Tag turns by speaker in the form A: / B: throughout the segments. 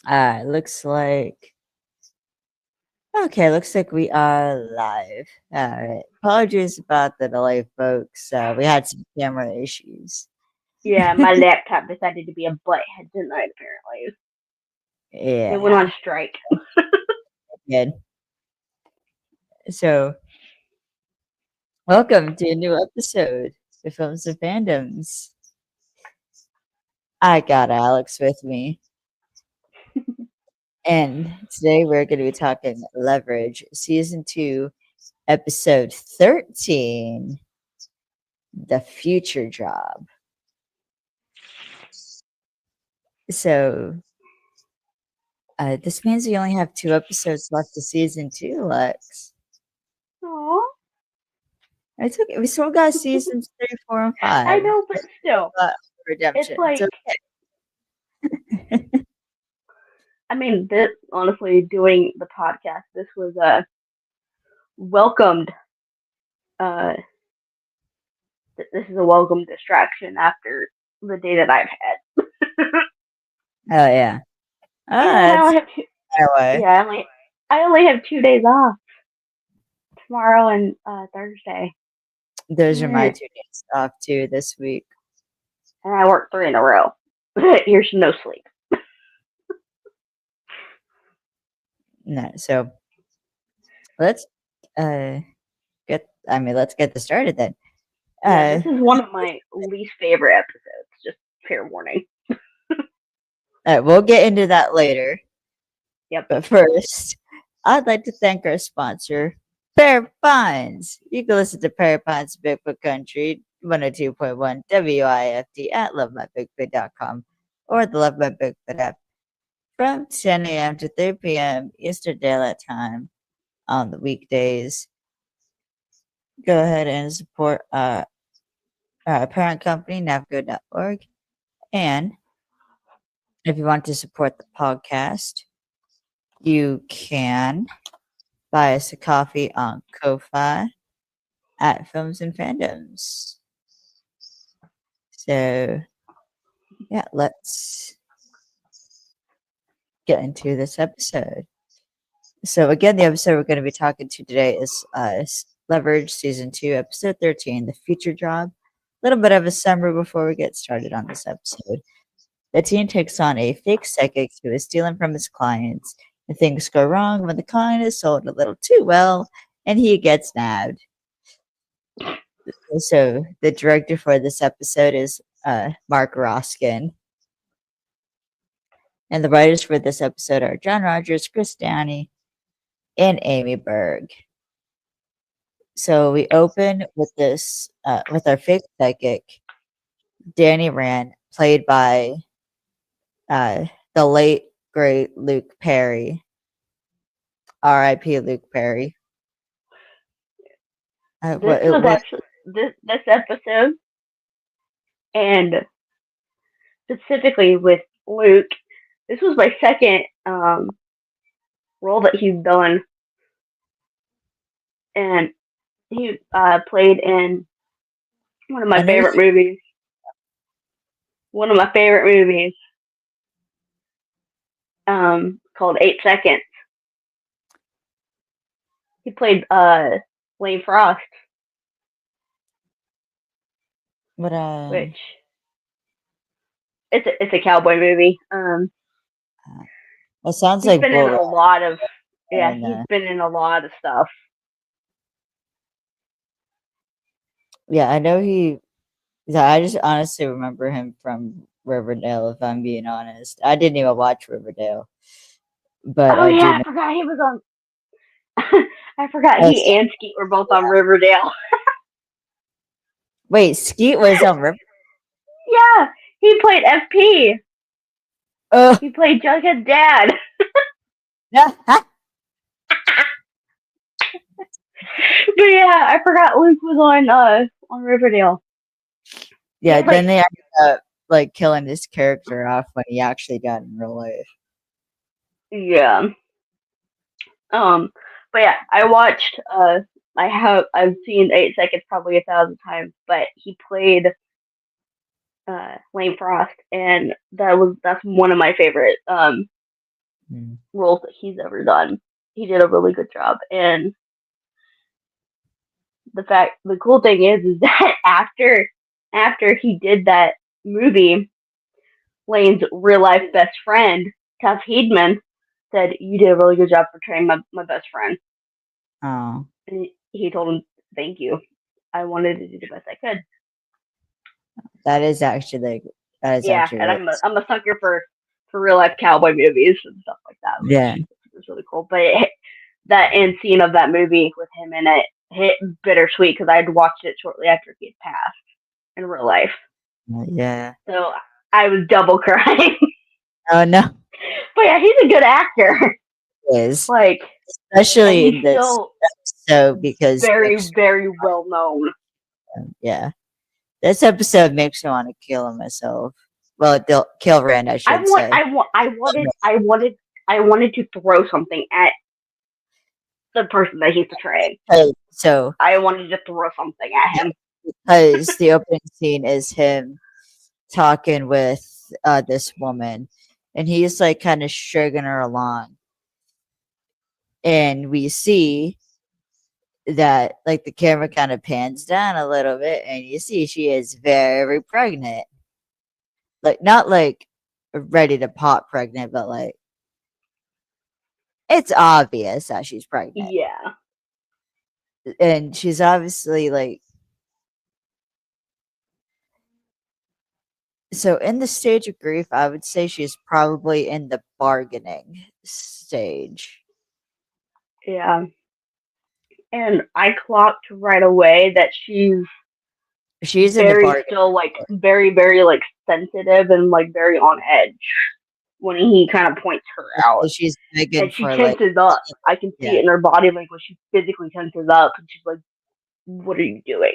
A: Looks like looks like we are live. Alright. Apologies about the delay, folks. We had some camera issues.
B: Yeah, my laptop decided to be a butthead tonight, apparently. It went
A: Yeah,
B: on strike.
A: good. So, welcome to a new episode of Films and Fandoms. I got Alex with me, and today we're going to be talking Leverage, Season 2, Episode 13, The Future Job. So, this means we only have 2 episodes left of Season 2, Lex.
B: Aww.
A: It's okay. We still got seasons 3, 4, and
B: I
A: 5.
B: know, but still. It's
A: Redemption. It's
B: like,
A: okay.
B: I mean, this, honestly, doing the podcast, this was a welcomed, uh, this is a welcome distraction after the day that I've had.
A: Oh yeah.
B: And I
A: That's
B: only have two,
A: that way.
B: yeah, I only have 2 days off, tomorrow and, Thursday.
A: Those are my
B: And
A: 2 days off too this week.
B: I work 3 in a row. Here's no sleep.
A: No, so let's let's get this started then.
B: Yeah, this
A: Uh,
B: is one of my least favorite episodes. Just fair warning.
A: we'll get into that later.
B: Yep.
A: But first, I'd like to thank our sponsor, Pair Pines. You can listen to Pair Pines Bigfoot Country 102.1 WIFD at lovemybigfoot.com or the Love My Bigfoot app from 10 a.m. to 3 p.m. Eastern Daylight Time on the weekdays. Go ahead and support our parent company, navgo.org. And if you want to support the podcast, you can buy us a coffee on Ko-Fi at Films and Fandoms. So, yeah, let's get into this episode. So, again, the episode we're going to be talking to today is Leverage Season 2, Episode 13, The Future Job. A little bit of a summary before we get started on this episode. The teen takes on a fake psychic who is stealing from his clients, and things go wrong when the client is sold a little too well and he gets nabbed. So the director for this episode is Mark Roskin. And the writers for this episode are John Rogers, Chris Downey, and Amy Berg. So we open with this with our fake psychic, Danny Rand, played by the late great Luke Perry. R.I.P. Luke Perry.
B: This was actually this episode, and specifically with Luke, this was my second role that he's done, and he played in one of
A: I
B: my
A: know
B: favorite movies. One of my favorite movies, called 8 Seconds. He played Lane Frost,
A: but
B: which it's a cowboy movie.
A: it sounds
B: He's
A: like
B: been in
A: Bull
B: a lot of yeah,
A: and
B: he's been in a lot of stuff.
A: yeah, I know he. Yeah, I just honestly remember him from Riverdale. If I'm being honest, I didn't even watch Riverdale, but
B: Oh
A: I do
B: yeah,
A: know.
B: I forgot he was on. I forgot
A: Oh,
B: he and Skeet were both on Riverdale.
A: wait, Skeet was on Riverdale.
B: Yeah, he played FP.
A: Oh,
B: He played Jughead's dad. But yeah, I forgot Luke was on Riverdale. He
A: yeah.
B: has
A: Then
B: like
A: they ended up like killing his character off when he actually died in real life.
B: yeah. Um, but yeah, I watched. I've seen 8 Seconds probably 1,000 times, but he played Lane Frost, and that's one of my favorite
A: Mm.
B: roles that he's ever done. He did a really good job, and the cool thing is that after he did that movie, Lane's real life best friend, Tuff Heedman, said, "You did a really good job portraying my best friend."
A: Oh,
B: And he told him, "Thank you. I wanted to do the best I could."
A: that is actually like that is
B: Yeah,
A: actually
B: and
A: really
B: I'm a sucker for real life cowboy movies and stuff like that, which
A: yeah.
B: was really cool. But that end scene of that movie with him in it hit bittersweet because I had watched it shortly after he had passed in real life,
A: Yeah.
B: so I was double crying.
A: Oh no,
B: But yeah, he's a good actor.
A: it is
B: Like, and
A: especially
B: he's
A: in this
B: still
A: episode because
B: very,
A: makes
B: very well known.
A: yeah. This episode makes me want to kill myself. Well, they'll kill Rand, I
B: I
A: should
B: want,
A: say.
B: I want, I wanted to throw something at the person that he's portraying.
A: So
B: I wanted to throw something at him.
A: because the opening scene is him talking with this woman, and he's like kind of stringing her along, and we see that like the camera kind of pans down a little bit, and you see she is very pregnant, like not like ready to pop pregnant, but like it's obvious that she's pregnant,
B: Yeah,
A: and she's obviously like so in the stage of grief. I would say she's probably in the bargaining stage.
B: yeah. And I clocked right away that she's
A: She's in the
B: very
A: bargaining.
B: still like very, very like sensitive and like very on edge when he kind of points her out.
A: She's begging
B: And she
A: for like
B: tenses up. I can see
A: yeah,
B: it in her body language. She physically tenses up, and she's like, "What are you doing?"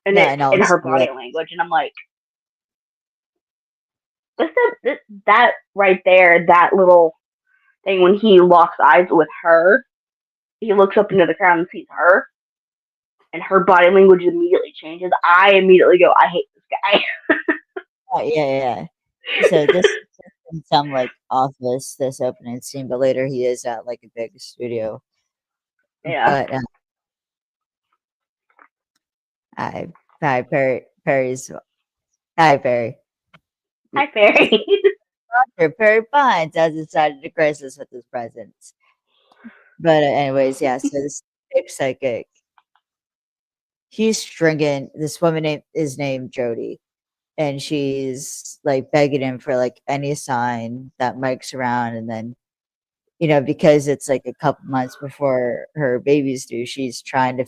B: And
A: no,
B: it's
A: and
B: in
A: also
B: her body
A: like
B: language, and I'm like, that right there, that little thing when he locks eyes with her, he looks up into the crowd and sees her, and her body language immediately changes. I immediately go, "I hate this guy."
A: oh, yeah. So this is in some like office, this opening scene, but later he is at like a big studio.
B: Yeah.
A: But I Perry's hi Perry.
B: Hi, Fairy.
A: Perry Pines has decided to grace us with his presence. But anyways, yeah. So this big psychic, he's stringing this woman named is named Jody, and she's like begging him for like any sign that Mike's around, and then because it's like a couple months before her baby's due, she's trying to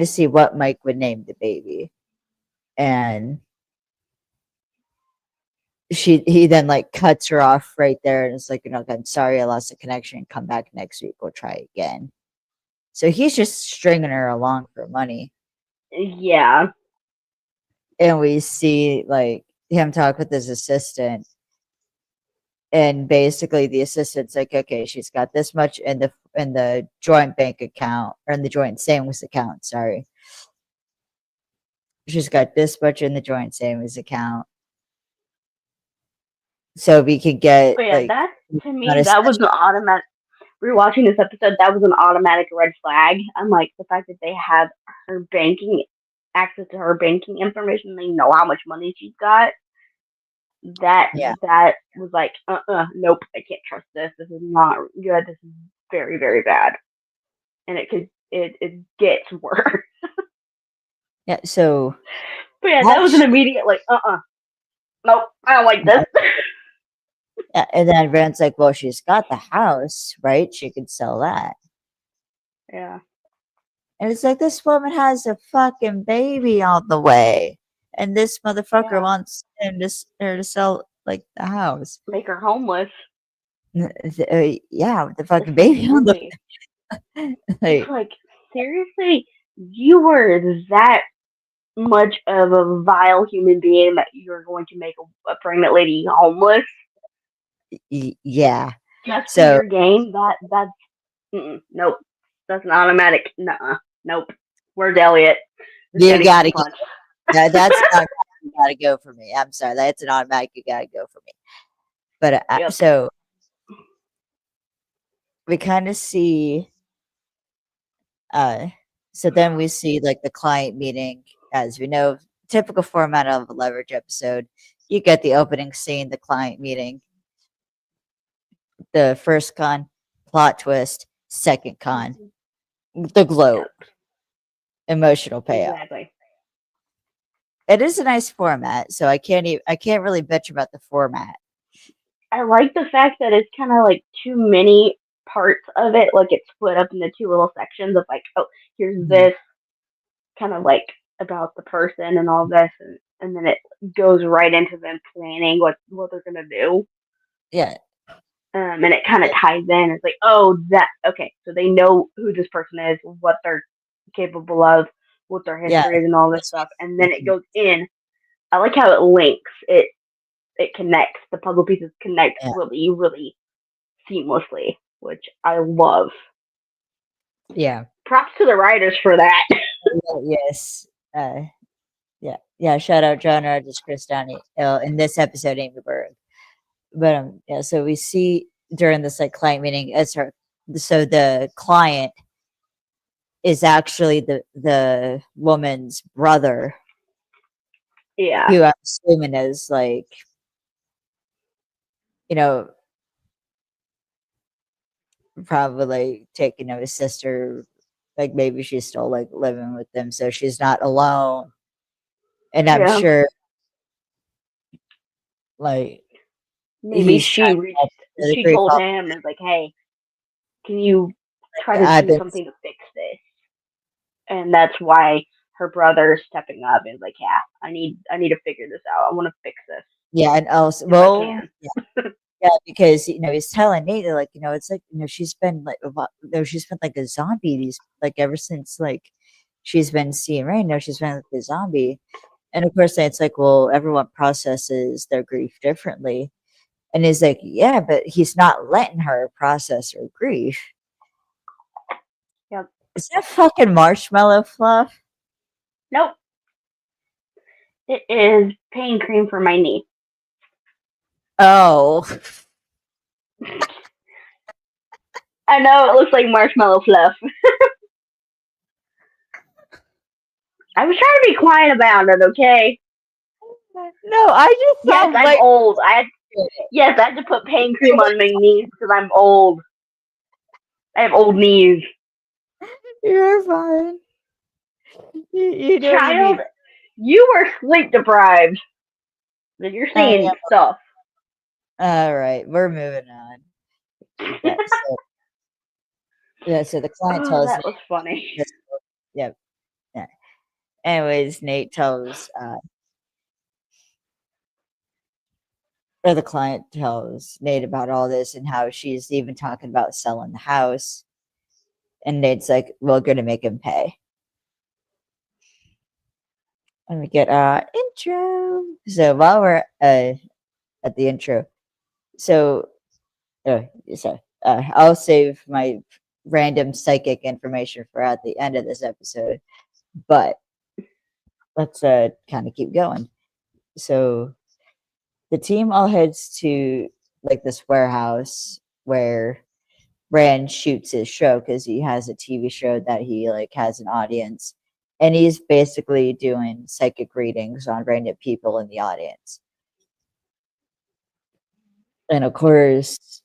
A: see what Mike would name the baby. And he then like cuts her off right there and it's like, I'm sorry I lost the connection. Come back next week. We'll try again. So he's just stringing her along for money.
B: Yeah.
A: And we see like him talk with his assistant. And basically the assistant's like, okay, she's got this much in the joint bank account or in the joint savings account, sorry. She's got this much in the joint savings account. So we could get
B: But yeah,
A: like
B: that to
A: not
B: me,
A: a
B: that was an automatic. Rewatching this episode, that was an automatic red flag. I'm like, the fact that they have her banking access to her banking information, they know how much money she's got. That
A: yeah.
B: that was like, nope, I can't trust this. This is not good. This is very, very bad, and it gets worse.
A: Yeah. So
B: But yeah, that was an
A: actually,
B: immediate like, nope, I don't like this.
A: yeah, and then Rand's like, well, she's got the house, right? She could sell that.
B: Yeah,
A: And it's like this woman has a fucking baby on the way. And this motherfucker
B: yeah,
A: wants her to sell like the house.
B: make her homeless.
A: Yeah, with the
B: This
A: fucking
B: is
A: baby on the
B: really. It's
A: like
B: like seriously, you were that much of a vile human being that you're going to make a pregnant lady homeless
A: yeah.
B: just for
A: So
B: your gain. That's nope. That's an automatic. Nuh-uh. Nope. Where's Eliot? This guy
A: you
B: needs to
A: gotta
B: be
A: get
B: punched.
A: that's not you gotta go for me. I'm sorry, that's an automatic. You gotta go for me. But
B: Yep.
A: so we kind of see. Uh, so then we see like the client meeting, as we know, typical format of a leverage episode. You get the opening scene, the client meeting, the first con, plot twist, second con,
B: Mhm.
A: the glow,
B: Yep.
A: emotional payoff.
B: Exactly.
A: It is a nice format, so I can't really bitch about the format.
B: I like the fact that it's kind of like too many parts of it. Like it's split up into two little sections of like, oh, here's
A: Mhm.
B: this kind of like about the person and all this, and then it goes right into them planning what they're gonna do.
A: Yeah,
B: And it kind of ties in. It's like, oh, that okay. So they know who this person is, what they're capable of, what their
A: yeah,
B: history is, and all this
A: this
B: stuff. And then it
A: mhm,
B: goes in. I like how it links. It connects. The puzzle pieces connect
A: yeah,
B: really, really seamlessly, which I love.
A: yeah.
B: Props to the writers for that.
A: Yes, uh, yeah, yeah. Shout out John Rogers, Chris Downey. In this episode, Amy Berg. But yeah. So we see during this like client meeting, as her. So the client is actually the woman's brother,
B: Yeah,
A: who I'm assuming is like, you know, probably like taking his sister, like maybe she's still like living with them, so she's not alone. And I'm
B: yeah.
A: sure like
B: Maybe
A: he's trying
B: she
A: to
B: reached.
A: help the
B: She
A: grief
B: told
A: up.
B: him, "Is like, hey, can you try
A: Like,
B: to
A: I've
B: do
A: been
B: something to fix this?" And that's why her brother is stepping up and is like, "Yeah, I need to figure this out. I want to fix this
A: yeah, and also
B: if I
A: well,
B: can."
A: yeah, yeah, because he's telling Nate that, like, it's like, she's been like she's been like a zombie these like ever since like she's been seeing Rain. She's been like a zombie. And of course it's like, well, everyone processes their grief differently. And he's like, yeah, but he's not letting her process her grief.
B: Yep.
A: Is that fucking marshmallow fluff?
B: Nope. It is pain cream for my knee.
A: Oh.
B: I know it looks like marshmallow fluff. I was trying to be quiet about it, okay?
A: No, I just
B: Yes,
A: saw
B: I'm
A: Mike.
B: old. Yes, I had to put pain cream on my knees because I'm old. I have old knees.
A: You're fine. You know what you
B: Child,
A: need.
B: you were sleep deprived. Then you're
A: I
B: seeing stuff.
A: am. All right, we're moving on. Yeah. So, yeah. So the client
B: Oh,
A: tells
B: that
A: Nate
B: was funny.
A: this. Yeah. Yeah. Anyways, Nate tells, or the client tells Nate about all this and how she's even talking about selling the house. And Nate's like, "We're gonna make him pay." And we get our intro. So while we're at the intro, so uh, I'll save my random psychic information for at the end of this episode. But let's kind of keep going. So the team all heads to like this warehouse where Rand shoots his show because he has a TV show that he like has an audience, and he's basically doing psychic readings on random people in the audience. And of course,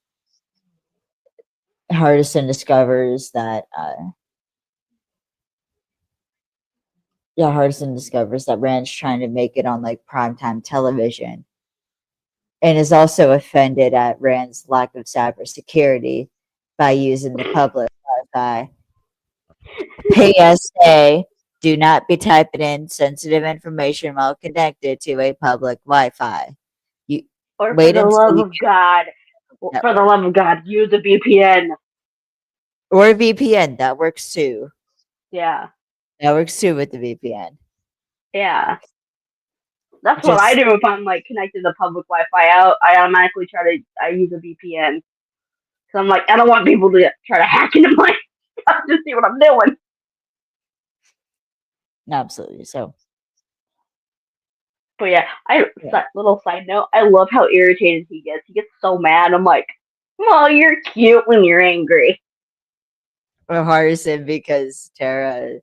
A: Hardison discovers that Rand's trying to make it on like primetime television, and is also offended at Rand's lack of cybersecurity by using the public Wi-Fi. PSA: do not be typing in sensitive information while connected to a public Wi-Fi. You
B: Or for
A: wait
B: the
A: until
B: love
A: you
B: of God,
A: get
B: for the
A: network
B: love of God, use a VPN.
A: or VPN. That works too.
B: Yeah,
A: That works too with the VPN.
B: yeah. That's what I
A: Just
B: do if I'm like connected to public Wi-Fi. I automatically I use a VPN. So I'm like, I don't want people to try to hack into my stuff to see what I'm doing.
A: absolutely. So
B: But yeah,
A: Yeah.
B: little side note, I love how irritated he gets. He gets so mad. I'm like, well, you're cute when you're angry.
A: Or Hardison because Tara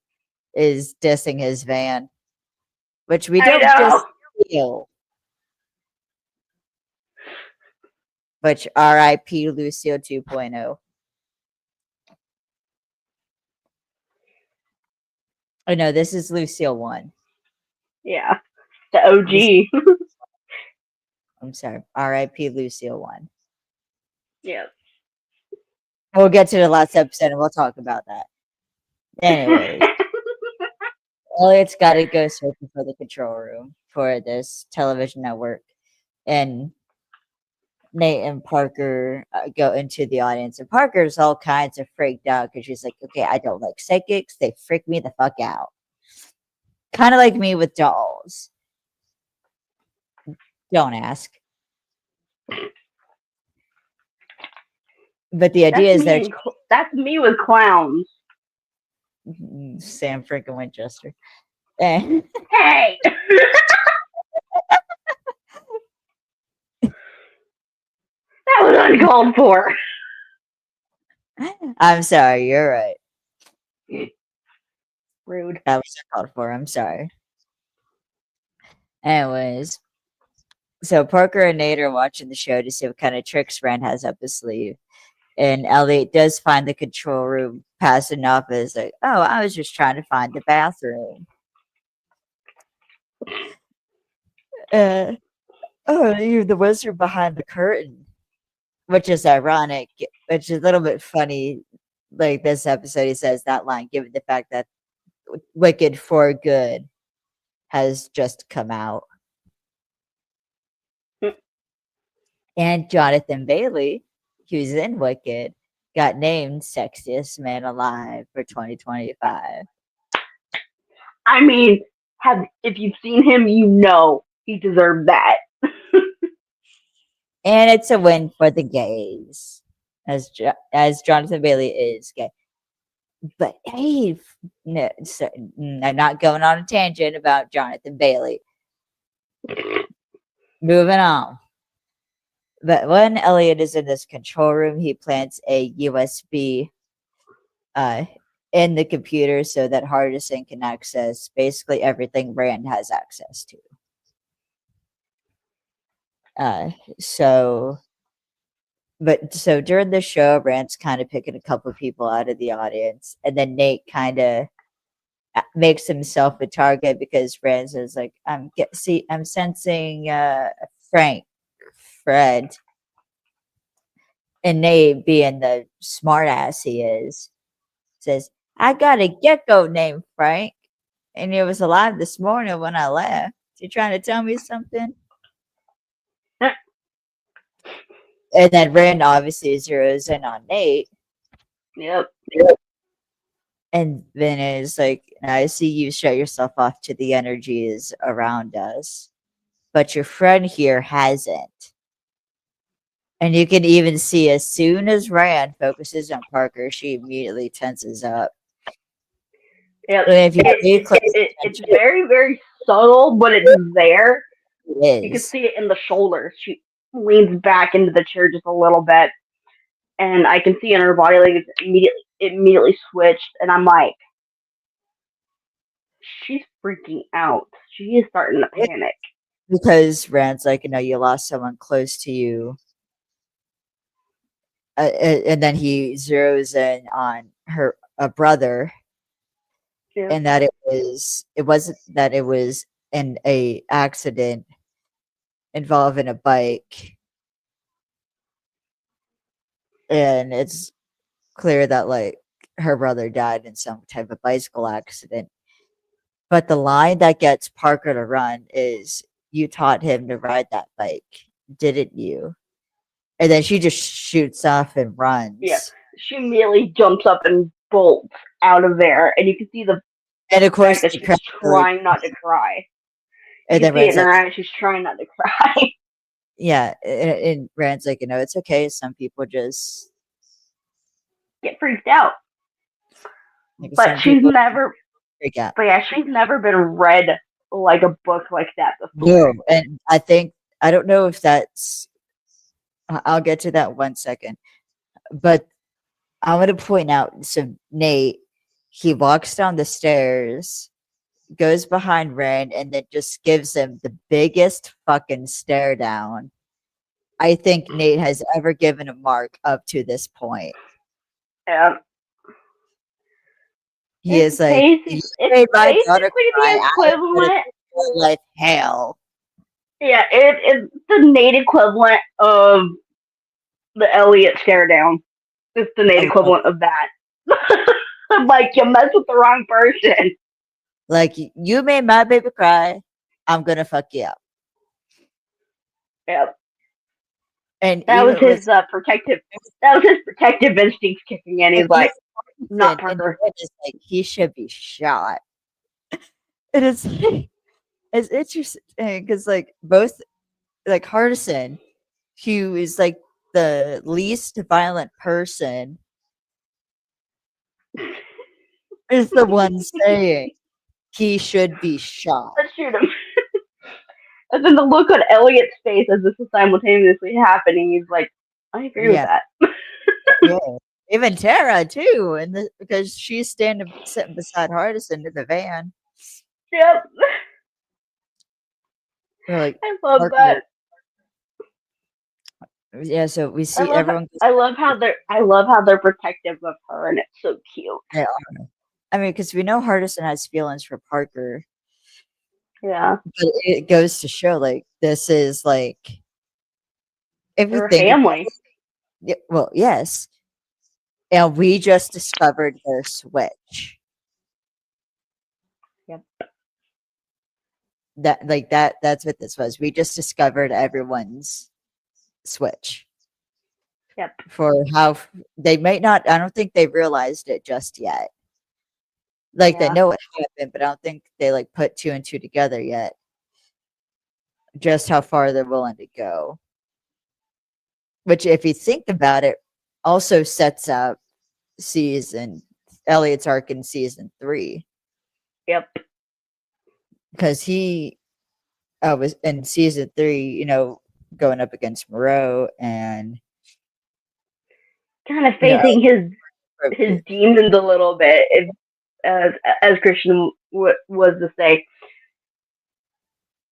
A: is dissing his van, which we
B: I
A: don't just
B: know.
A: steal, which RIP Lucio 2.0. Oh no, this is Lucille 1.
B: Yeah, the
A: This
B: OG.
A: I'm sorry, RIP Lucille 1.
B: Yeah.
A: We'll get to the last episode and we'll talk about that. Anyways, Eliot's got to go searching for the control room for this television network, and Nate and Parker go into the audience, and Parker's all kinds of freaked out because she's like, "Okay, I don't like psychics; they freak me the fuck out." Kind of like me with dolls. Don't ask. But the idea
B: That's
A: is
B: me
A: that
B: and that's me with clowns.
A: Sam freaking Winchester. Eh,
B: Hey, that was uncalled for.
A: I'm sorry. You're right.
B: Rude.
A: That was called for. I'm sorry. Anyways, so Parker and Nate are watching the show to see what kind of tricks Rand has up his sleeve. And Elliot does find the control room, passing off as like, "Oh, I was just trying to find the bathroom." Uh, oh, you're the wizard behind the curtain, which is ironic, which is a little bit funny. Like this episode, he says that line, given the fact that Wicked for Good has just come out. And Jonathan Bailey, who's in Wicked, got named Sexiest Man Alive for 2025.
B: I mean, have if you've seen him, you know he deserved that.
A: And it's a win for the gays, as Jonathan Bailey is gay. But hey, no, so, I'm not going on a tangent about Jonathan Bailey. Moving on. But when Eliot is in this control room, he plants a USB uh, in the computer so that Hardison can access basically everything Rand has access to. Uh, so, so during the show, Rand's kind of picking a couple of people out of the audience, and then Nate kind of makes himself a target because Rand is like, I'm sensing Frank, Fred, and Nate, being the smartass he is, says, "I got a gecko named Frank, and it was alive this morning when I left. You trying to tell me something?" And then Rand obviously zeroes in on Nate,
B: Yep.
A: and then is like, "I see you shut yourself off to the energies around us, but your friend here hasn't." And you can even see as soon as Rand focuses on Parker, she immediately tenses up.
B: Yep.
A: And if you pay close
B: It's
A: attention,
B: very, very subtle, but it's there.
A: it
B: You can
A: is.
B: see it in the shoulders. She leans back into the chair just a little bit, and I can see in her body like it's immediately switched, and I'm like, she's freaking out. She is starting to panic.
A: Because Rand's like, you lost someone close to you. And then he zeroes in on her a brother,
B: Yeah.
A: and that it wasn't that it was in a accident involving a bike, and it's clear that like her brother died in some type of bicycle accident. But the line that gets Parker to run is, "You taught him to ride that bike, didn't you?" And then she just shoots off and
B: Yeah.
A: runs.
B: She immediately jumps up and bolts out of there, and you can see the
A: And of
B: fact
A: course,
B: that
A: the
B: she's
A: crowd, like,
B: trying not to cry. You
A: and
B: can
A: then
B: see it
A: Rand's
B: in her
A: like,
B: eyes. She's trying not to cry.
A: yeah, and Rand's like, it's okay. Some people just
B: Get freaked out.
A: like
B: But
A: some people freak out.
B: she's never been read like a book like that before.
A: No, and I don't know if that's. I'll get to that one second, but I want to point out. So Nate, he walks down the stairs, goes behind Ren, and then just gives him the biggest fucking stare down I think Nate has ever given a Mark up to this point.
B: Yeah.
A: He is like, "You
B: It's
A: made my daughter
B: basically
A: cry.
B: the
A: I am gonna
B: equivalent.
A: make your life hell."
B: Yeah, it's the Nate equivalent of the Eliot stare down. It's the Nate
A: I love
B: equivalent of that. Like you mess with the wrong person.
A: like you made my baby cry. I'm gonna fuck you up.
B: Yep.
A: And
B: That was
A: even with
B: his protective. That was his protective instincts kicking in.
A: and
B: He's
A: even
B: like, not
A: and
B: Parker.
A: Ren is like he should be shot. It is it's interesting because like both like Hardison, who is like the least violent person, is the one saying he should be shot.
B: Let's shoot him. And then the look on Eliot's face as this is simultaneously happening, he's like, I agree with
A: Yeah,
B: that.
A: yeah. Even Tara too, and because she's sitting beside Hardison in the van.
B: Yep.
A: We're like,
B: I love
A: Parker.
B: that.
A: Yeah, so we see everyone.
B: I love how they're protective of her, and it's so cute.
A: They are. I mean, because we know Hardison has feelings for Parker,
B: Yeah,
A: but it goes to show like this is like if you
B: they're a
A: think about
B: family.
A: it, well, yes, and we just discovered their switch.
B: Yep.
A: That's what this was. We just discovered everyone's switch
B: Yep.
A: for how they might not. I don't think they realized it just yet. Like they
B: Yeah.
A: know what happened, but I don't think they like put two and two together yet. Just how far they're willing to go. Which, if you think about it, also sets up season Elliot's arc in season 3
B: Yep.
A: because he was in season 3. Going up against Moreau and
B: Kind of
A: Elliot
B: facing his demons a little bit, if, as Christian was to say.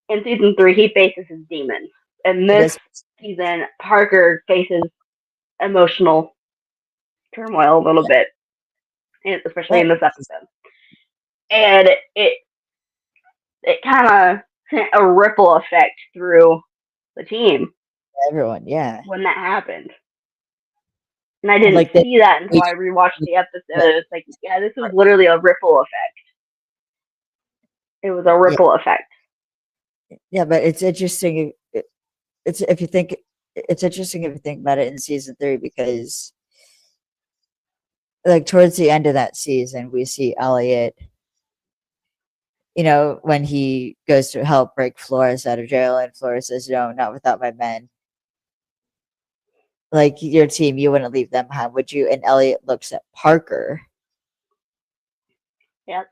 B: In season 3, he faces his demons. In
A: it
B: this
A: is
B: season, Parker faces emotional turmoil a little bit, especially
A: well,
B: in this episode. And it kind of sent a ripple effect through the team
A: everyone, yeah.
B: when that happened. And I didn't
A: Like they,
B: see that until
A: we
B: I rewatched the episode.
A: just-
B: It was like, yeah, this was literally a ripple effect. It was a
A: yeah,
B: ripple effect.
A: yeah, but it's interesting. It's if you think it's interesting if you think about it in season 3 because like towards the end of that season we see Elliot, when he goes to help break Flores out of jail and Flores says, "No, not without my men." Like your team, you wouldn't leave them behind, would you? And Elliot looks at Parker,
B: Yep.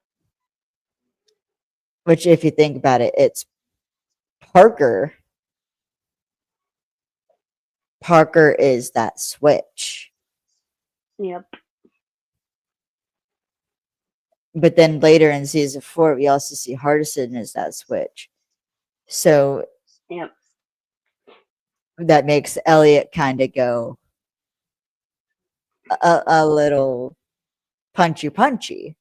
A: which if you think about it, it's Parker. Parker is that switch.
B: Yep.
A: But then later in season 4, we also see Hardison as that switch. So
B: Yep.
A: that makes Elliot kind of go a little punchy.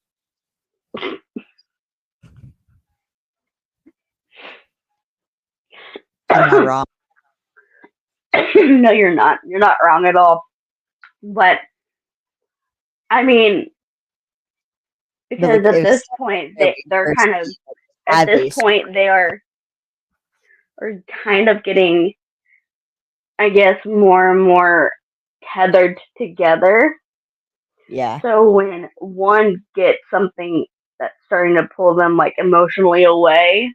A: Am I wrong?
B: No, you're not. You're not wrong at all. But I mean,
A: But
B: because
A: like
B: at
A: it
B: this
A: was
B: point
A: every
B: they're
A: person
B: kind of at
A: had
B: this
A: these.
B: point they are kind of getting, I guess, more and more tethered together.
A: Yeah.
B: So when one gets something that's starting to pull them like emotionally away,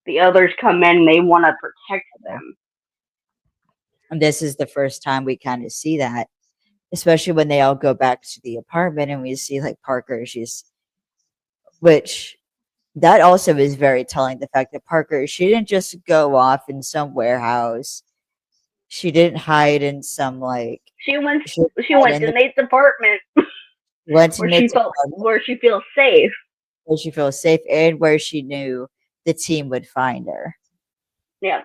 B: the others come in and they want to protect them.
A: And this is the first time we kind of see that, especially when they all go back to the apartment and we see like Parker, which that also is very telling. The fact that Parker, she didn't just go off in some warehouse. She didn't hide in some like
B: She went
A: she didn't
B: she
A: hide
B: went
A: in
B: to
A: the
B: Nate's apartment
A: went to Nate's apartment
B: where she feels safe.
A: where she feels safe and where she knew the team would find her,
B: Yeah.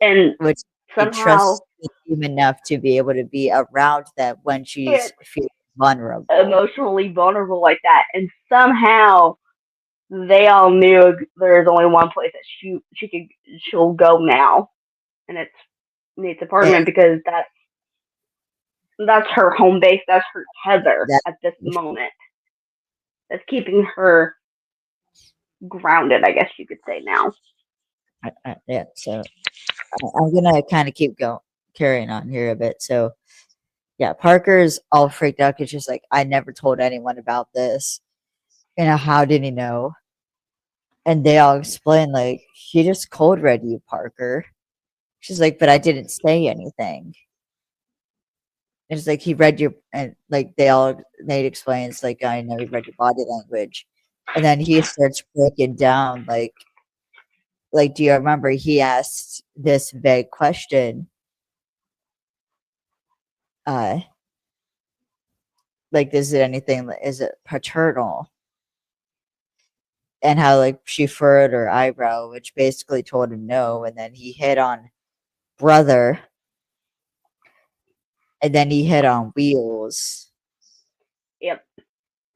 B: And
A: which he
B: somehow
A: trusts the team enough to be able to be around them when she's
B: it's
A: feeling vulnerable.
B: emotionally vulnerable like that. And somehow they all knew there's only one place that she'll go now, and it's Nate's
A: And
B: apartment because that's her home base. That's her tether
A: that
B: at this moment. That's keeping her grounded, I guess you could say now.
A: yeah, so I'm gonna kind of keep going, carrying on here a bit. So yeah, Parker's all freaked out because she's like, I never told anyone about this. You know, how did he know? And they all explain like he just cold read you, Parker. She's like, but I didn't say anything. And it's like he read your and like Nate explains like I know he read your body language. And then he starts breaking down like do you remember he asked this vague question, uh like is it anything is it paternal? And how like she furrowed her eyebrow, which basically told him no, and then he hit on brother, and then he hit on wheels,
B: Yep.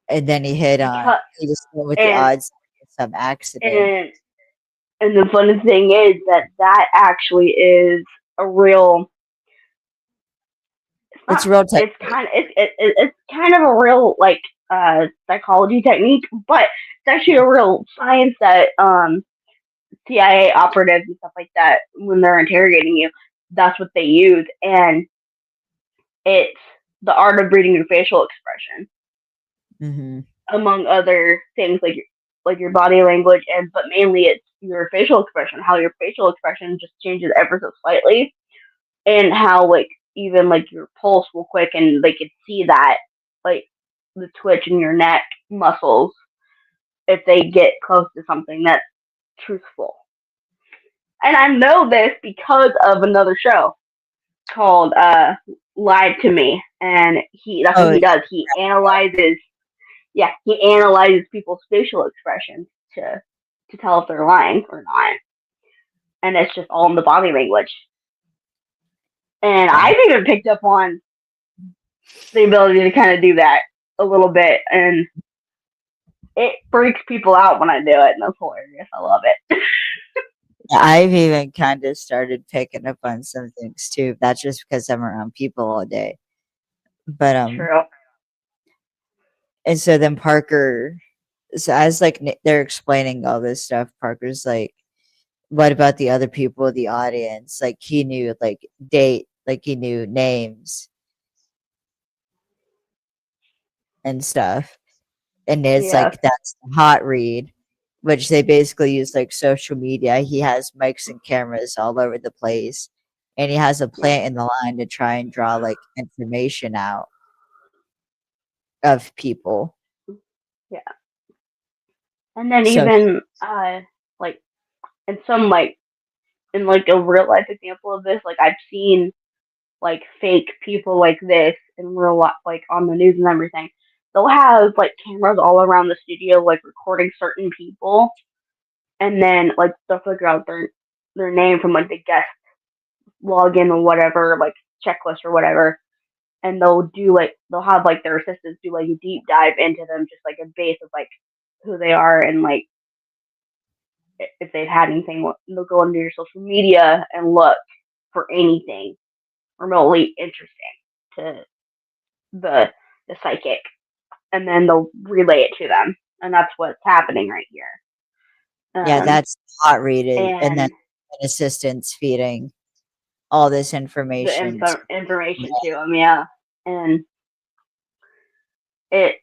A: and then he hit on
B: Because
A: he just went with the
B: and
A: odds of some accident.
B: and and the funny thing is that actually is a real. It's
A: It's
B: not.
A: a real technique.
B: It's kind of a real like psychology technique, but it's actually a real science that CIA operatives and stuff like that when they're interrogating you, that's what they use, and it's the art of reading your facial expression,
A: Mhm.
B: among other things like your body language, and but mainly it's your facial expression, how your facial expression just changes ever so slightly, and how like even like your pulse will quicken. They could see that like the twitch in your neck muscles if they get close to something that's truthful. And I know this because of another show called Lied to Me, and that's what
A: Oh,
B: he does. He analyzes people's facial expressions to tell if they're lying or not, and it's just all in the body language. And
A: yeah.
B: I've even picked up on the ability to kind of do that a little bit, and it freaks people out when I do it, and that's hilarious. I love it.
A: I've even kind of started picking up on some things too. That's just because I'm around people all day. But
B: True.
A: and so then Parker, so as like they're explaining all this stuff, Parker's like, "What about the other people in the audience?" Like he knew like he knew names and stuff. And it's
B: Yeah.
A: like that's the hot read, which they basically use like social media. He has mics and cameras all over the place, and he has a
B: Yeah.
A: plant in the line to try and draw like information out of people.
B: Yeah. And then
A: So
B: even like in some like in like a real life example of this, like I've seen like fake people like this in real life, like on the news and everything. They'll have like cameras all around the studio, like recording certain people, and then like they'll figure out their name from like the guest login or whatever, like checklist or whatever, and they'll have like their assistants do like a deep dive into them, just like a base of like who they are and like if they've had anything. They'll go into your social media and look for anything remotely interesting to the the psychic, and then they'll relay it to them, and that's what's happening right here.
A: yeah, that's hot read it, and then
B: And
A: an assistant's feeding all this
B: the
A: information.
B: information to them, yeah, and it's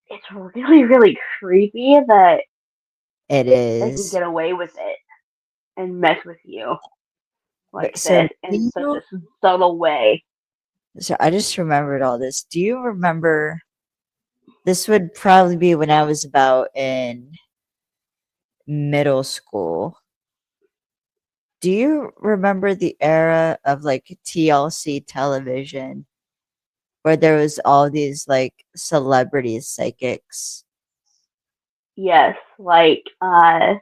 B: it's really really creepy that
A: It
B: they can
A: is.
B: get away with it and mess with you like
A: So
B: this in such a subtle way.
A: so I just remembered all this. Do you remember this would probably be when I was about in middle school. Do you remember the era of like TLC television where there was all these like celebrity psychics?
B: Yes, like Long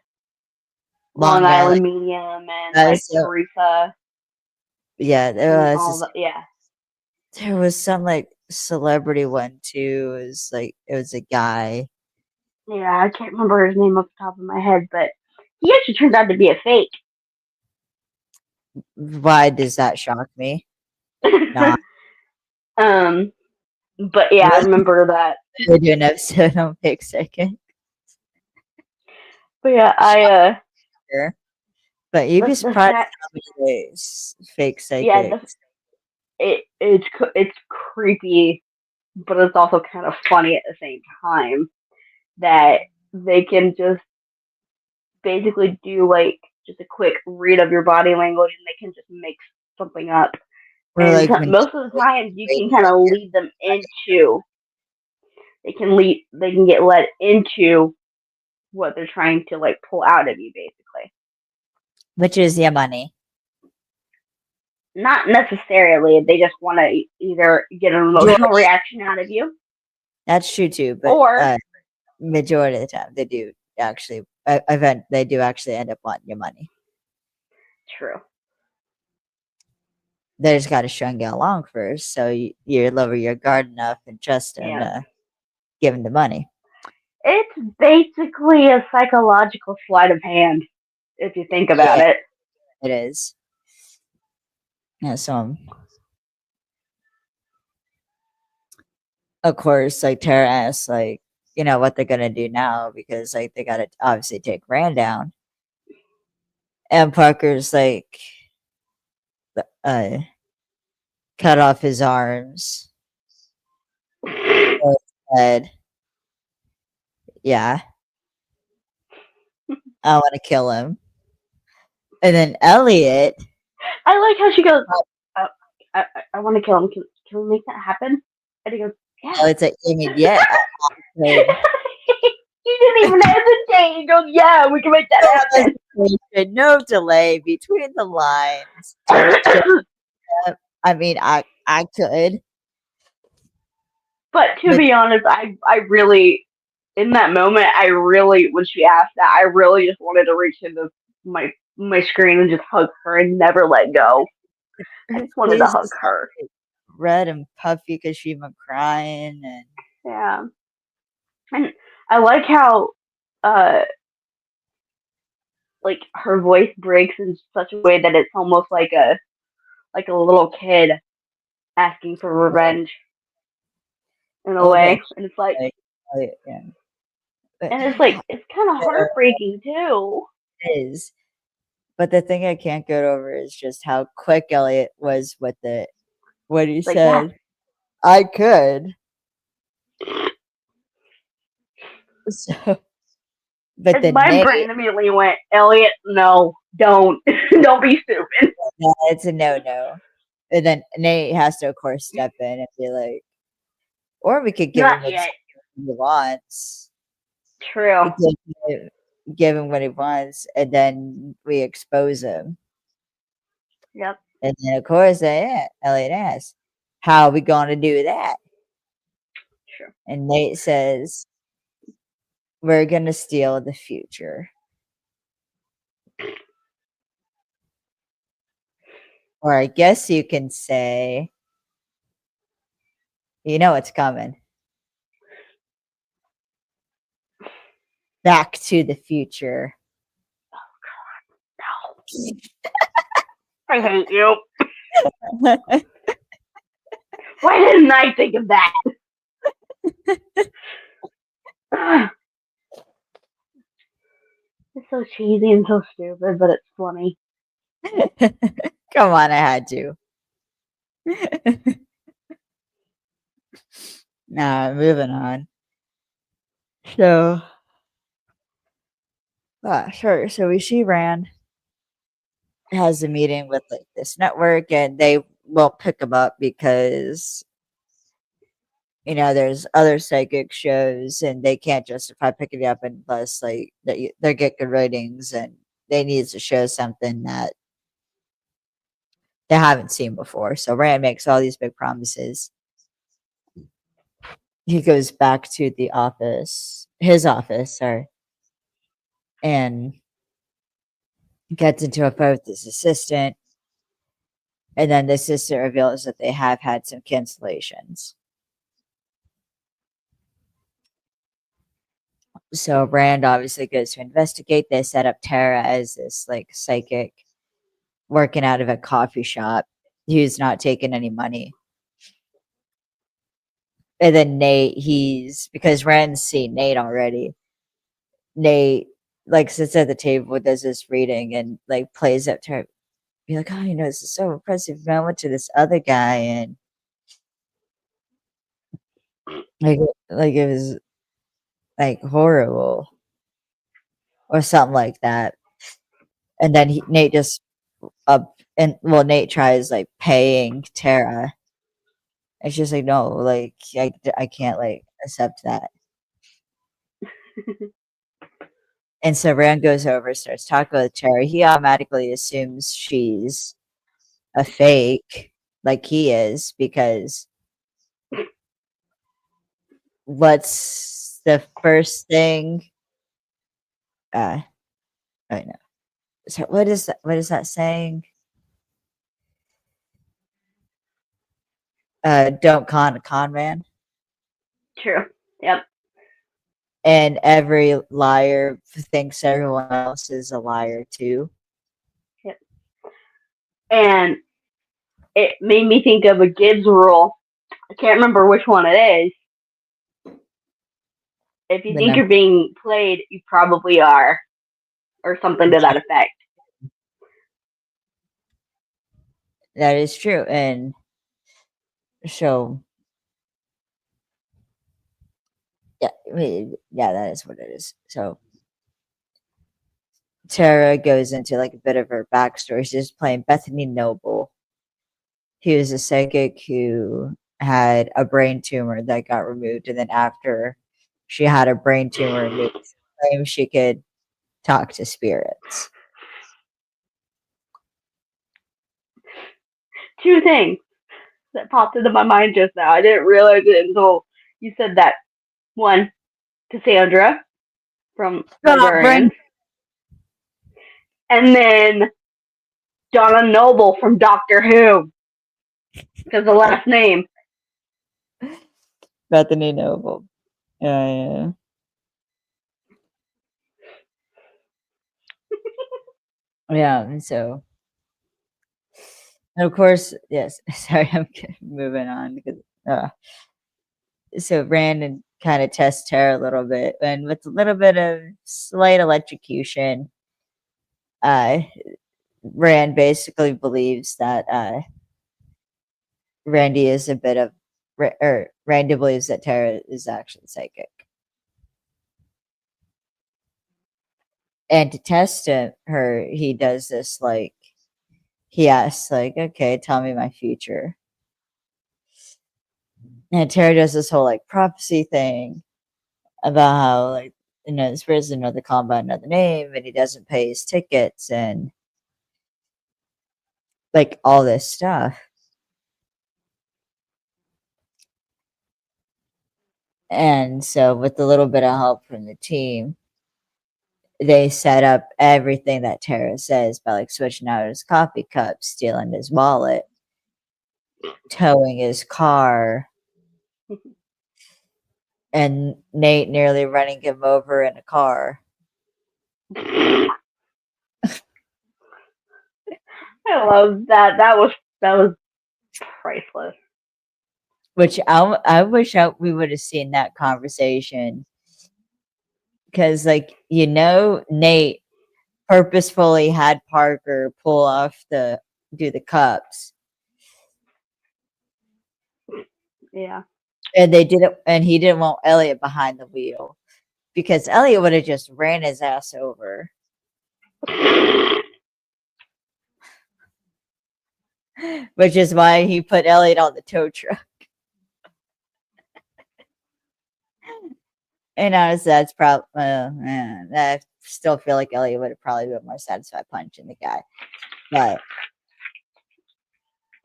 A: Long Island.
B: Island Medium and like
A: So,
B: Teresa
A: yeah,
B: and
A: there was
B: all
A: this,
B: the yeah.
A: there was some like celebrity one too. It was a guy.
B: Yeah, I can't remember his name off the top of my head, but he actually turned out to be a fake.
A: Why does that shock me? Not.
B: um, but yeah, I
A: We'll
B: remember that.
A: do an episode on fake psychic.
B: But yeah,
A: Sure. But you'd be
B: the
A: surprised
B: fact,
A: how many fake
B: yeah,
A: psychics.
B: it's creepy, but it's also kind of funny at the same time that they can just basically do like just a quick read of your body language and they can just make something up.
A: Or
B: And
A: like
B: most of the time, you
A: manipulate
B: can kind of lead them into. They can lead. They can get led into what they're trying to like pull out of you, basically.
A: which is your money.
B: Not necessarily. They just want to either get an
A: Majority,
B: emotional reaction out of you,
A: that's true too, but
B: or
A: majority of the time they do actually they do actually end up wanting your money.
B: true.
A: They just got to string you along first, so you lower your guard enough and trust them
B: Yeah.
A: to give them the money.
B: It's basically a psychological sleight of hand, if you think about
A: Yeah,
B: it.
A: it is. Yeah, so of course, like Tara asks, like, what they're gonna do now because like they gotta obviously take Rand down. And Parker's like uh cut off his arms, or his head. Yeah, I want to kill him. And then Eliot,
B: I like how she goes, I, I want to kill him. Can we make that happen? And he goes, yeah.
A: Eliot's like, I mean, yeah, I could.
B: He didn't even hesitate. He goes, yeah, we can make that
A: No
B: happen.
A: hesitation, no delay between the lines. I mean, I could,
B: But to
A: but
B: be honest, I really, in that moment, when she asked that, I really just wanted to reach into my screen and just hug her and never let go. I
A: her
B: just wanted to
A: face
B: hug
A: is
B: her.
A: like red and puffy because she's been crying, and
B: Yeah. And I like how, uh, like her voice breaks in such a way that it's almost like a little kid asking for revenge in a
A: oh,
B: way,
A: eventually,
B: and it's like,
A: yeah. But
B: it's kind of
A: there
B: heartbreaking too.
A: is. But the thing I can't get over is just how quick Elliot was with it when he
B: It's like, yeah,
A: said, "I could." So, but
B: and
A: the
B: my
A: Nate,
B: brain immediately went, Elliot, no, don't, don't be stupid.
A: it's a no. And then Nate has to, of course, step in and be like, or we could give him
B: Not
A: exactly
B: yet.
A: what he wants.
B: True.
A: We could give him what he wants, and then we expose him.
B: Yep.
A: And then, of course, Elliot asks, "How are we going to do that?"
B: True.
A: And Nate says, "We're going to steal the future." Or I guess you can say, you know what's coming. Back to the Future.
B: No. I hate you. Why didn't I think of that? It's so cheesy and so stupid, but it's funny.
A: Come on, I had to. Nah, moving on. So, sure. So we see Rand has a meeting with like this network, and they won't pick him up because there's other psychic shows, and they can't justify picking it up unless like they get good ratings, and they need to show something that they haven't seen before. So Rand makes all these big promises. He goes back to the office, his office, sorry, and gets into a fight with his assistant. And then the assistant reveals that they have had some cancellations. So Rand obviously goes to investigate. They set up Tara as this like psychic working out of a coffee shop who's not taking any money. And then Nate, because Rand's seen Nate already. Nate like sits at the table, does this reading, and like plays up to her, be like, "Oh, this is so impressive. Man, I went to this other guy, and like it was like horrible or something like that." And then Nate just Nate tries like paying Tara, and she's like, "No, like I can't like accept that." And so Rand goes over, starts talking with Tara. He automatically assumes she's a fake, like he is, because what's the first thing? Uh, I know. So what is that? What is that saying? Don't con man.
B: True. Yep.
A: And every liar thinks everyone else is a liar too.
B: Yep. And it made me think of a Gibbs rule. I can't remember which one it is. If you
A: The
B: think
A: number
B: you're being played, you probably are, or something to that effect.
A: that is true, and so yeah, yeah, that is what it is. So Tara goes into like a bit of her backstory. She's playing Bethany Noble. He was a psychic who had a brain tumor that got removed, and then after she had a brain tumor removed, she claimed she could talk to spirits.
B: Two things that popped into my mind just now. I didn't realize it until you said that. One, Cassandra from
A: Brain.
B: Librarians. And then Donna Noble from Doctor Who. Because the last name.
A: Bethany Noble. Yeah. Yeah, and so, and of course, yes. Sorry, I'm moving on because so Brandon kind of tests Tara a little bit, and with a little bit of slight electrocution, uh, Rand basically believes that Randy is a bit of, or Randy believes that Tara is actually psychic. And to test her, he does this like, he asks, like, okay, tell me my future. And Tara does this whole like prophecy thing about how, like, this person know the call by another name, and he doesn't pay his tickets, and like all this stuff. And so, with a little bit of help from the team, they set up everything that Tara says by like switching out his coffee cup, stealing his wallet, towing his car, and Nate nearly running him over in a car.
B: I love that. That was priceless.
A: Which I wish we would have seen that conversation, because like Nate purposefully had Parker do the cups,
B: Yeah.
A: and they did it, and he didn't want Eliot behind the wheel because Eliot would have just ran his ass over. Which is why he put Eliot on the tow truck. And honestly, that's probably. I still feel like Elliot would have probably been more satisfied punching the guy, but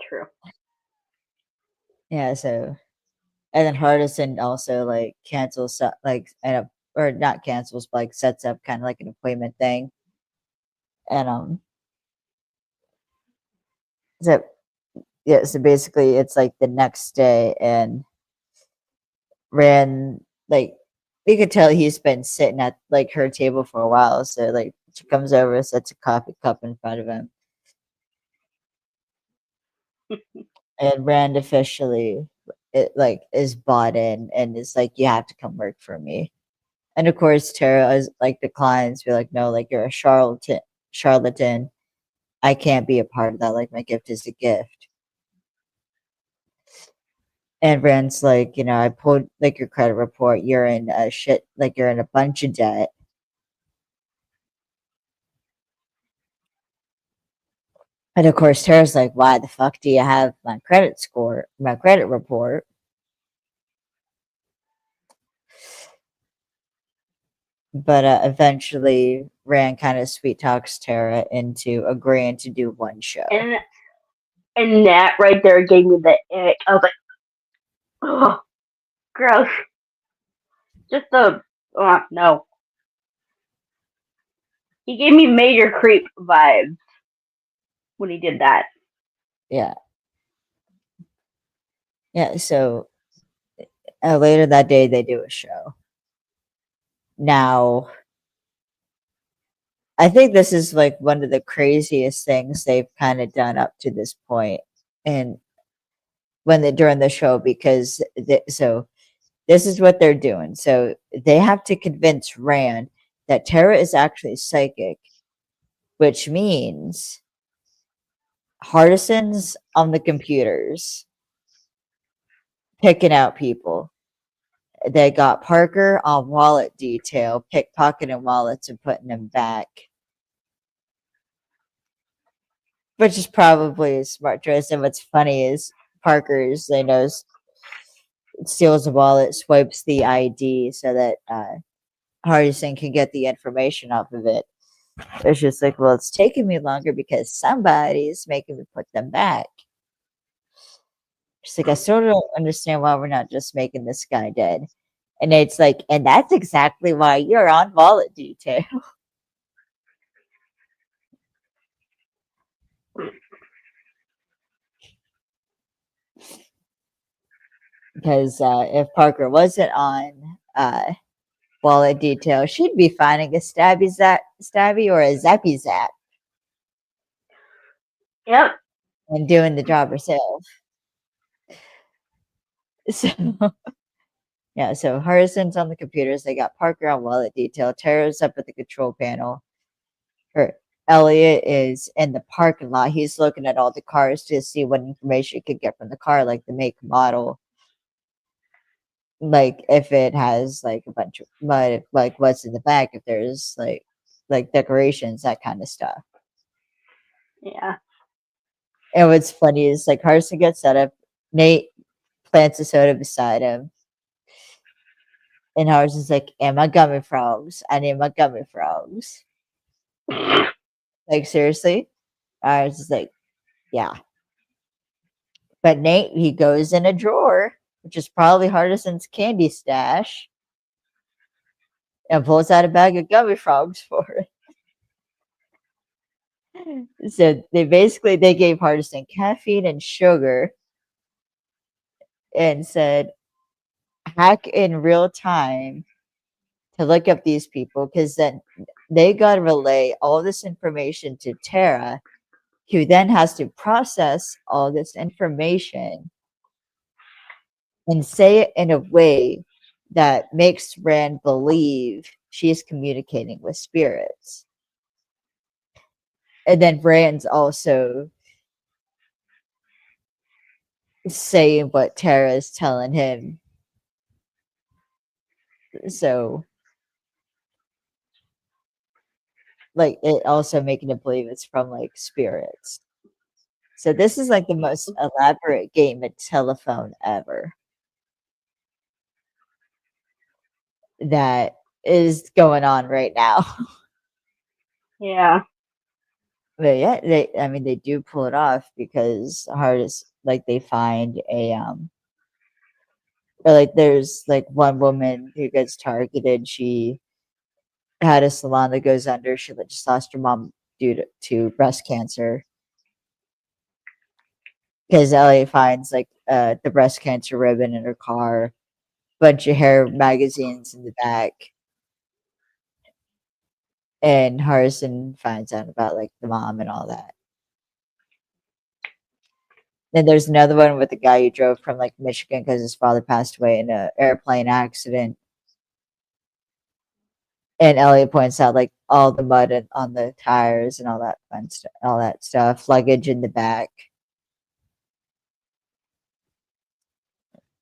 B: True.
A: yeah. So and then Hardison also like cancels like or not cancels, but like sets up kind of like an appointment thing, and so yeah. So basically, it's like the next day, and Ran like you could tell he's been sitting at like her table for a while. So like she comes over, sets a coffee cup in front of him, and Rand officially it like is bought in and is like, you have to come work for me. And of course, Tara is like declines, be like, no, like you're a charlatan. I can't be a part of that. Like my gift is a gift. And Rand's like, I pulled like your credit report. You're in a shit, like you're in a bunch of debt. And of course, Tara's like, why the fuck do you have my credit report? But eventually, Rand kind of sweet talks Tara into agreeing to do one show.
B: And that right there gave me the ick. I was like, oh, gross. Just the no. He gave me major creep vibes when he did that.
A: Yeah. Yeah. So later that day, they do a show. Now, I think this is like one of the craziest things they've kind of done up to this point, and when they during the show because so this is what they're doing. So they have to convince Rand that Tara is actually psychic, which means Hardison's on the computers picking out people. They got Parker on wallet detail, pickpocketing wallets and putting them back, which is probably a smart choice. And what's funny is Parker's, steals a wallet, swipes the ID so that Hardison can get the information off of it. It's just like, well, it's taking me longer because somebody's making me put them back. She's like, I still don't understand why we're not just making this guy dead. And it's like, and that's exactly why you're on wallet detail. Because if Parker wasn't on wallet detail, she'd be finding a stabby or a zappy zap
B: Yep.
A: and doing the job herself. So yeah, so Harrison's on the computers. They got Parker on wallet detail. Tara's up at the control panel. Her Eliot is in the parking lot. He's looking at all the cars to see what information he could get from the car, like the make, model, like if it has like a bunch of mud, like what's in the back, if there's like decorations, that kind of stuff.
B: Yeah.
A: And what's funny is like Harrison gets set up. Nate plants a soda beside him, and Harson's like, "And my gummy frogs. I need my gummy frogs." Like seriously, Harson's like, "Yeah." But Nate, he goes in a drawer, which is probably Hardison's candy stash, and pulls out a bag of gummy frogs for it. So they gave Hardison caffeine and sugar and said hack in real time to look up these people because then they got to relay all this information to Tara, who then has to process all this information and say it in a way that makes Rand believe she's communicating with spirits. And then Rand's also saying what Tara is telling him. So, like, it also making it believe it's from like spirits. So, this is like the most elaborate game of telephone ever. that is going on right now.
B: Yeah.
A: But yeah, I mean they do pull it off because hardest like they find a or like there's like one woman who gets targeted. She had a salon that goes under. She just lost her mom due to breast cancer because Ellie finds like the breast cancer ribbon in her car, bunch of hair magazines in the back, and Harrison finds out about like the mom and all that. Then there's another one with the guy who drove from like Michigan because his father passed away in an airplane accident. And Elliot points out like all the mud on the tires and all that fun stuff, all that stuff, luggage in the back.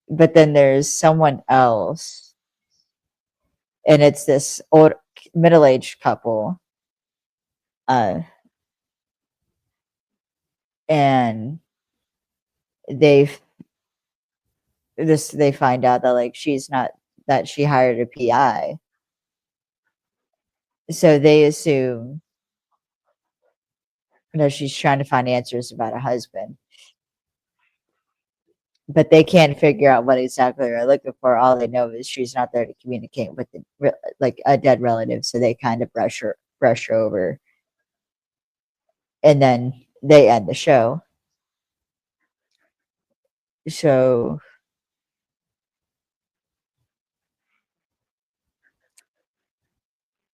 A: But then there's someone else, and it's this old middle-aged couple, uh, and they they find out that like she's not that she hired a PI, so they assume she's trying to find answers about a husband, but they can't figure out what exactly they're looking for. All they know is she's not there to communicate with like a dead relative, so they kind of brush her over, and then they end the show. So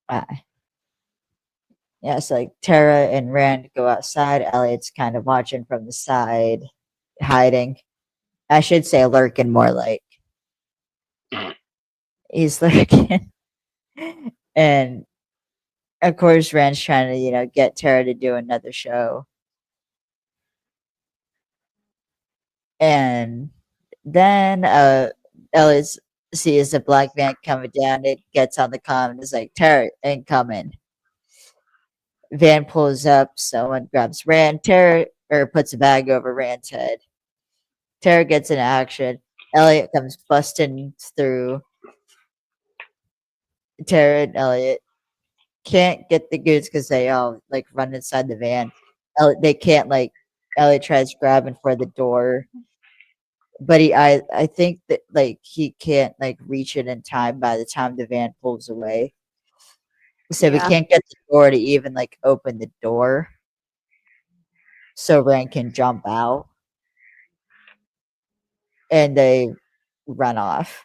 A: uh, yeah, so like Tara and Rand go outside. Elliot's kind of watching from the side, hiding. I should say lurking more like he's lurking. And of course Rand's trying to, get Tara to do another show. And then Elliot sees a black van coming down. It gets on the comm and is like, Tara ain't coming. Van pulls up, someone grabs Rand, Tara or puts a bag over Rand's head. Tara gets in action. Elliot comes busting through. Tara and Elliot can't get the goods because they all like run inside the van. They can't like Elliot tries grabbing for the door, but I think that like he can't like reach it in time by the time the van pulls away. So we
B: Yeah.
A: can't get the door to even like open the door so Rand can jump out, and they run off.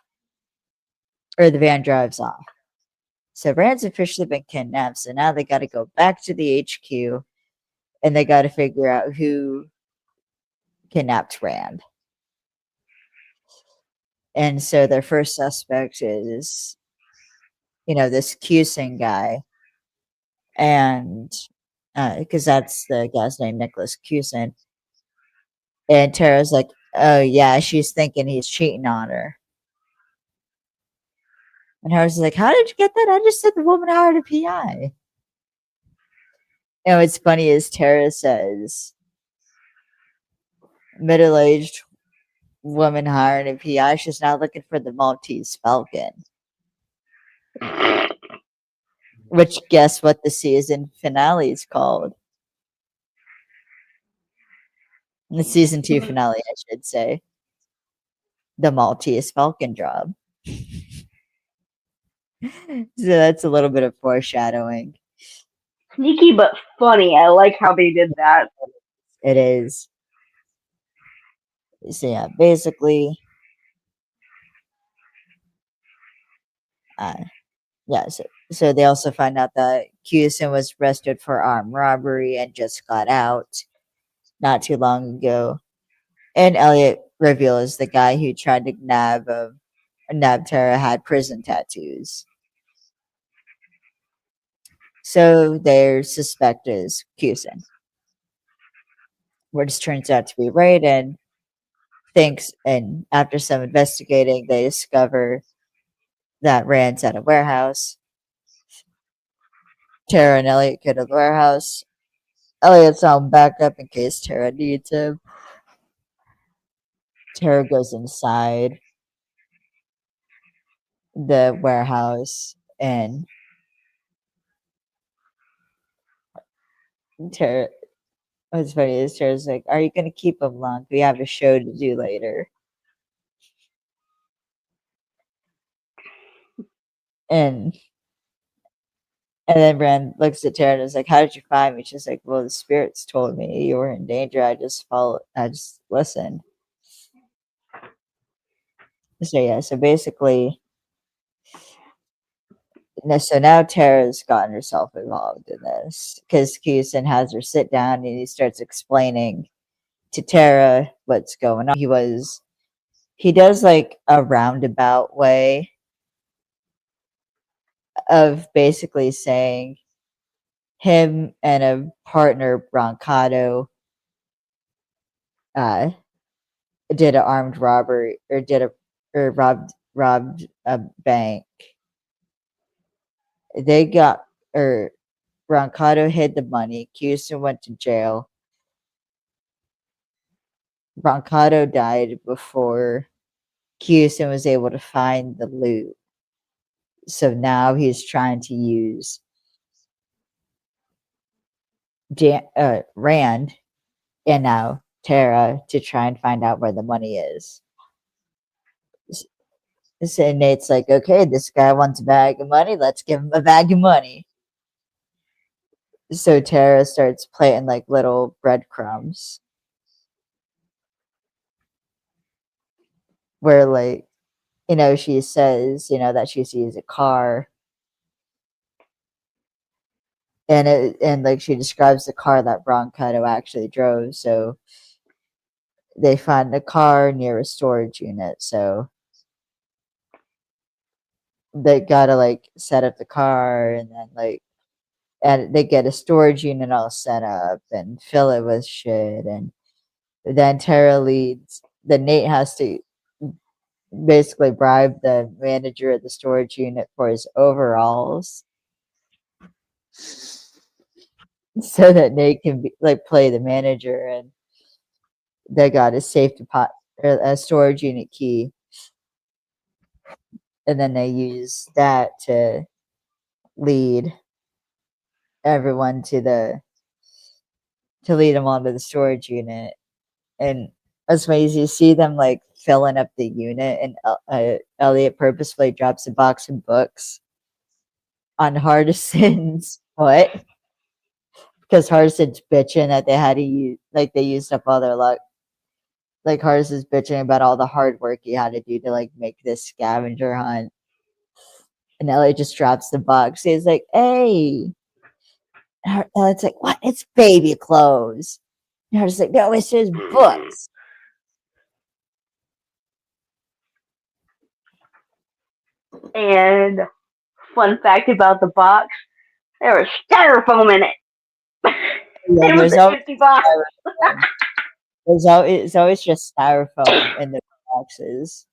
A: Or the van drives off. So Rand's officially been kidnapped, so now they gotta go back to the HQ and they gotta figure out who kidnapped Rand. And so their first suspect is, this Cusin guy. And because that's the guy's name, Nicholas Cusin. And Tara's like, oh, yeah, she's thinking he's cheating on her. And Harris's like, how did you get that? I just said the woman hired a PI. What's funny is Tara says, middle aged woman hiring a PI. She's not looking for the Maltese Falcon. Which guess what the season finale is called? The season 2 finale, I should say. The Maltese Falcon job. So that's a little bit of foreshadowing.
B: Sneaky but funny. I like how they did that.
A: It is. So yeah, basically, uh, yeah. So they also find out that Cusin was arrested for armed robbery and just got out not too long ago. And Elliot reveals the guy who tried to nab Tara had prison tattoos. So their suspect is Cusin, which turns out to be right. And after some investigating, they discover that Rand's at a warehouse. Tara and Elliot go to the warehouse. Elliot's on backup in case Tara needs him. Tara goes inside. the warehouse, and Tara. What's funny is Tara's like, "Are you gonna keep him long? We have a show to do later." And and then Bran looks at Tara and is like, "How did you find me?" She's like, "Well, the spirits told me you were in danger. I just followed. I just listened." So yeah. So basically, so now Tara's gotten herself involved in this because Houston has her sit down and he starts explaining to Tara what's going on. He does like a roundabout way of basically saying him and a partner Brancato uh did an armed robbery or did a or robbed a bank. They got or Brancato hid the money. Houston went to jail. Brancato died before Houston was able to find the loot. So now he's trying to use Rand and now Tara to try and find out where the money is. So Nate's like, okay, this guy wants a bag of money. Let's give him a bag of money. So Tara starts planting like little breadcrumbs where, like, she says, that she sees a car and like she describes the car that Brancato actually drove. So they find a car near a storage unit. So they gotta like set up the car and then like and they get a storage unit all set up and fill it with shit and then Tara leads then Nate has to basically bribe the manager of the storage unit for his overalls so that Nate can be like play the manager and they got a safe deposit or a storage unit key and then they use that to lead everyone to lead them onto the storage unit. And as funny as you see them like filling up the unit, and Eliot purposefully drops a box of books on Hardison's foot because Hardison's bitching that they had to use like they used up all their luck. Like Hardison's bitching about all the hard work he had to do to like make this scavenger hunt. And Eliot just drops the box. He's like, "Hey." Eliot's like, "What? It's baby clothes." And Hardison's like, "No, it's just books."
B: And fun fact about the box, there was styrofoam in it.
A: Yeah,
B: It was
A: there's
B: an
A: always
B: empty box.
A: styrofoam. It's always just styrofoam in the boxes.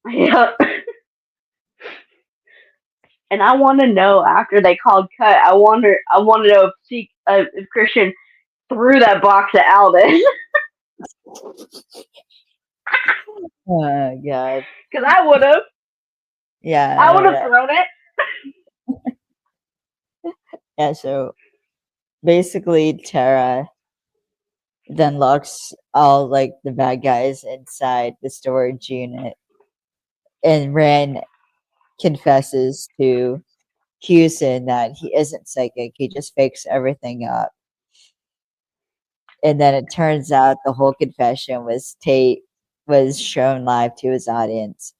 B: Yep. And I want to know after they called cut. I want to know if Christian threw that box at Aldous
A: Oh god.
B: because I would have. I would have
A: Yeah.
B: thrown it.
A: Yeah, so basically Tara then locks all like the bad guys inside the storage unit and Ren confesses to Houston that he isn't psychic, he just fakes everything up. And then it turns out the whole confession was shown live to his audience,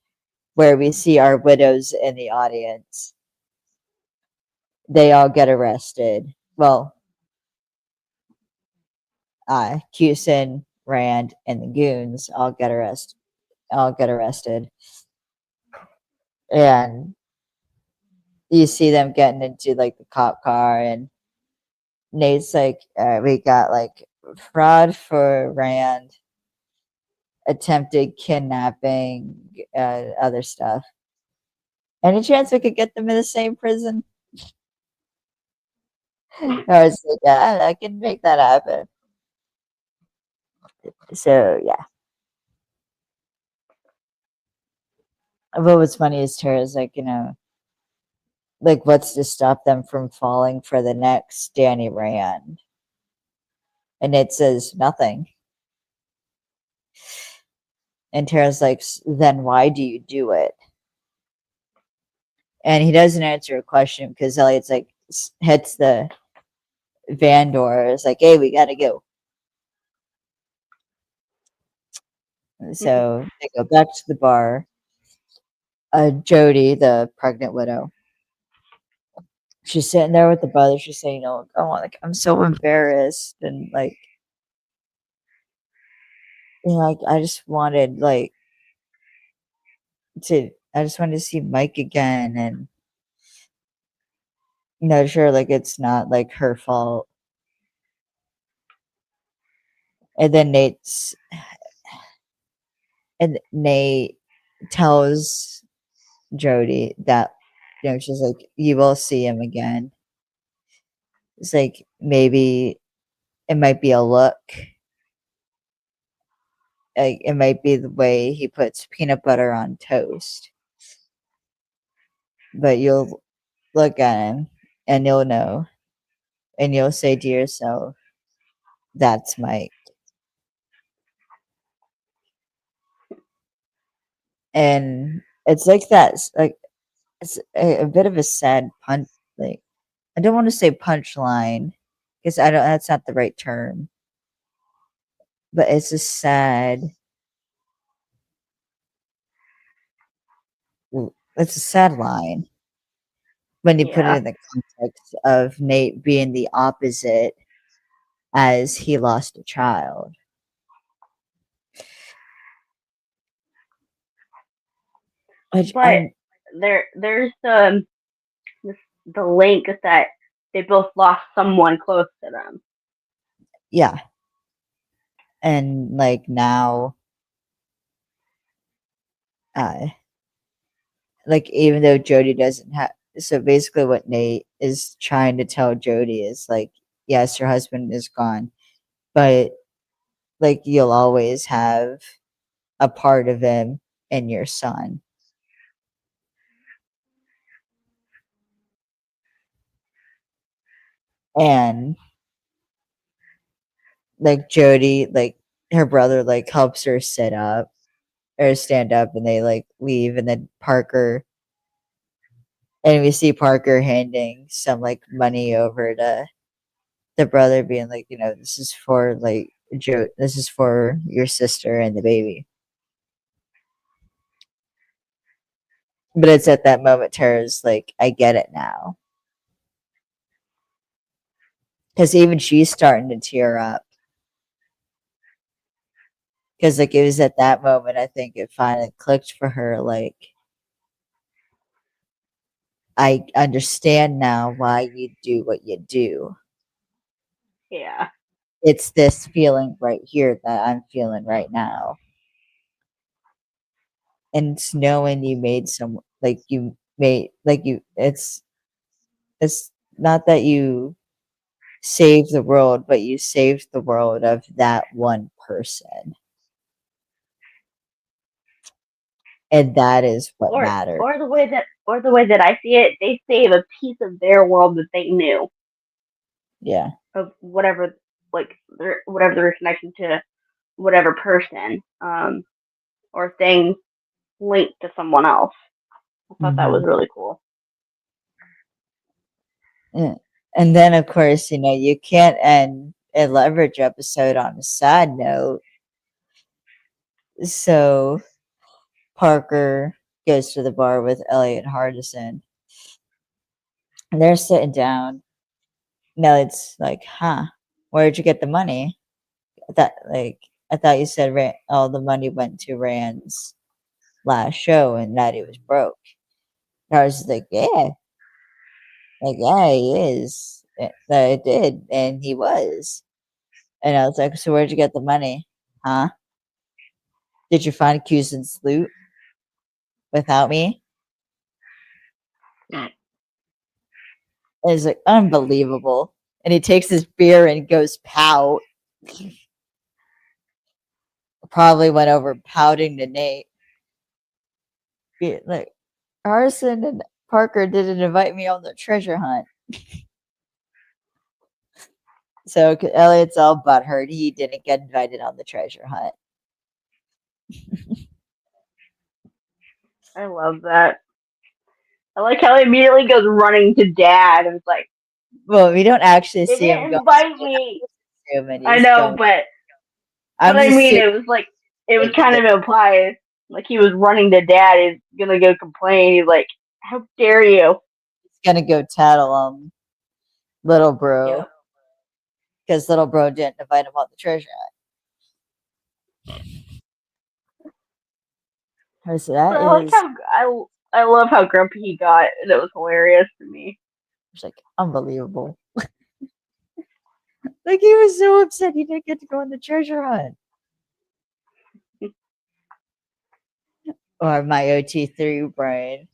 A: where we see our widows in the audience. They all get arrested. Well, Houston, Rand, and the goons all get arrested. And you see them getting into like the cop car and Nate's like, we got like fraud for Rand, attempted kidnapping, other stuff. Any chance we could get them in the same prison? I was like, yeah, I can make that happen. So yeah. But what's funny is Tara's like, like what's to stop them from falling for the next Danny Rand? And Nate says nothing. And Tara's like, then why do you do it? And he doesn't answer a question because Elliot's like hits the van door. It's like, hey, we gotta go. So they go back to the bar. Jody, the pregnant widow, she's sitting there with the brother. She's saying, oh, like I'm so embarrassed, and like, like I just wanted I just wanted to see Mike again, and sure, like it's not like her fault. And then Nate tells Jody that she's like, you will see him again. It's like maybe it might be a look. Like it might be the way he puts peanut butter on toast. But you'll look at him and you'll know. And you'll say to yourself, that's Mike. And it's like that. Like it's a bit of a sad punch. Like I don't want to say punchline because I don't. That's not the right term. But it's a sad. It's a sad line when you put it
B: Yeah,
A: in the context of Nate being the opposite as he lost a child. Which
B: but there's the link that they both lost someone close to them.
A: yeah, and like now, uh, like even though Jody doesn't have, so basically what Nate is trying to tell Jody is like, yes, your husband is gone, but like you'll always have a part of him in your son. And like Jody, like her brother, like helps her sit up or stand up, and they like leave, and then Parker, and we see Parker handing some like money over to the brother, being like, this is for like Joe, this is for your sister and the baby. But it's at that moment Tara's like, I get it now, because even she's starting to tear up. Because like it was at that moment I think it finally clicked for her, like I understand now why you do what you do.
B: Yeah,
A: It's this feeling right here that I'm feeling right now. And it's knowing you made some, like you made, like you, it's not that you saved the world, but you saved the world of that one person. And that is what
B: or
A: matters.
B: or the way that I see it, they save a piece of their world that they knew
A: Yeah.
B: of whatever, like whatever their connection to whatever person, or thing linked to someone else. I thought that was
A: Hmm.
B: really cool.
A: Yeah. And then, of course, you can't end a leverage episode on a sad note. So Parker goes to the bar with Elliot Hardison, and they're sitting down. Elliot's like, "Huh? Where'd you get the money? I thought you said all the money went to Rand's last show, and that he was broke." And I was like, "Yeah, like yeah, he is. That it did, and he was." And I was like, "So where'd you get the money? Huh? Did you find Cusan's loot without me?" And it's like unbelievable. And he takes his beer and goes pout. Probably went over pouting to Nate. Like Arson and Parker didn't invite me on the treasure hunt. So Elliot's all butthurt. He didn't get invited on the treasure hunt.
B: I love that. I like how he immediately goes running to Dad and it's like,
A: Well, we don't actually
B: "They
A: see him
B: didn't
A: go.
B: invite me."
A: Assuming
B: I
A: he's
B: know,
A: going.
B: but
A: I'm
B: I mean,
A: assuming
B: it was like it was
A: like
B: kind of implied, like he was running to Dad. He's gonna go complain. He's like, "How dare you?"
A: he's gonna go tattle on little bro
B: Yep.
A: because little bro didn't invite him on the treasure hunt. So
B: But
A: that
B: I like
A: is
B: how I love how grumpy he got, and it was hilarious to me.
A: it's like unbelievable. Like he was so upset he didn't get to go on the treasure hunt. Or my OT3 brain.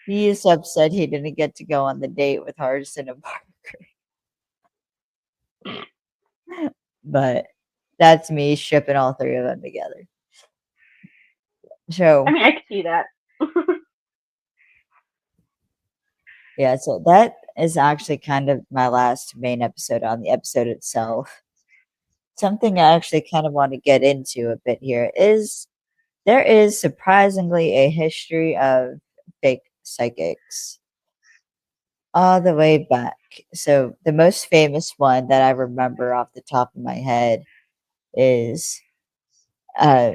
A: He is upset he didn't get to go on the date with Hardison and Parker. But that's me shipping all three of them together.
B: I
A: So
B: mean, I could see that.
A: yeah, so that is actually kind of my last main episode on the episode itself. Something I actually kind of want to get into a bit here is there is surprisingly a history of fake psychics all the way back. So the most famous one that I remember off the top of my head is uh,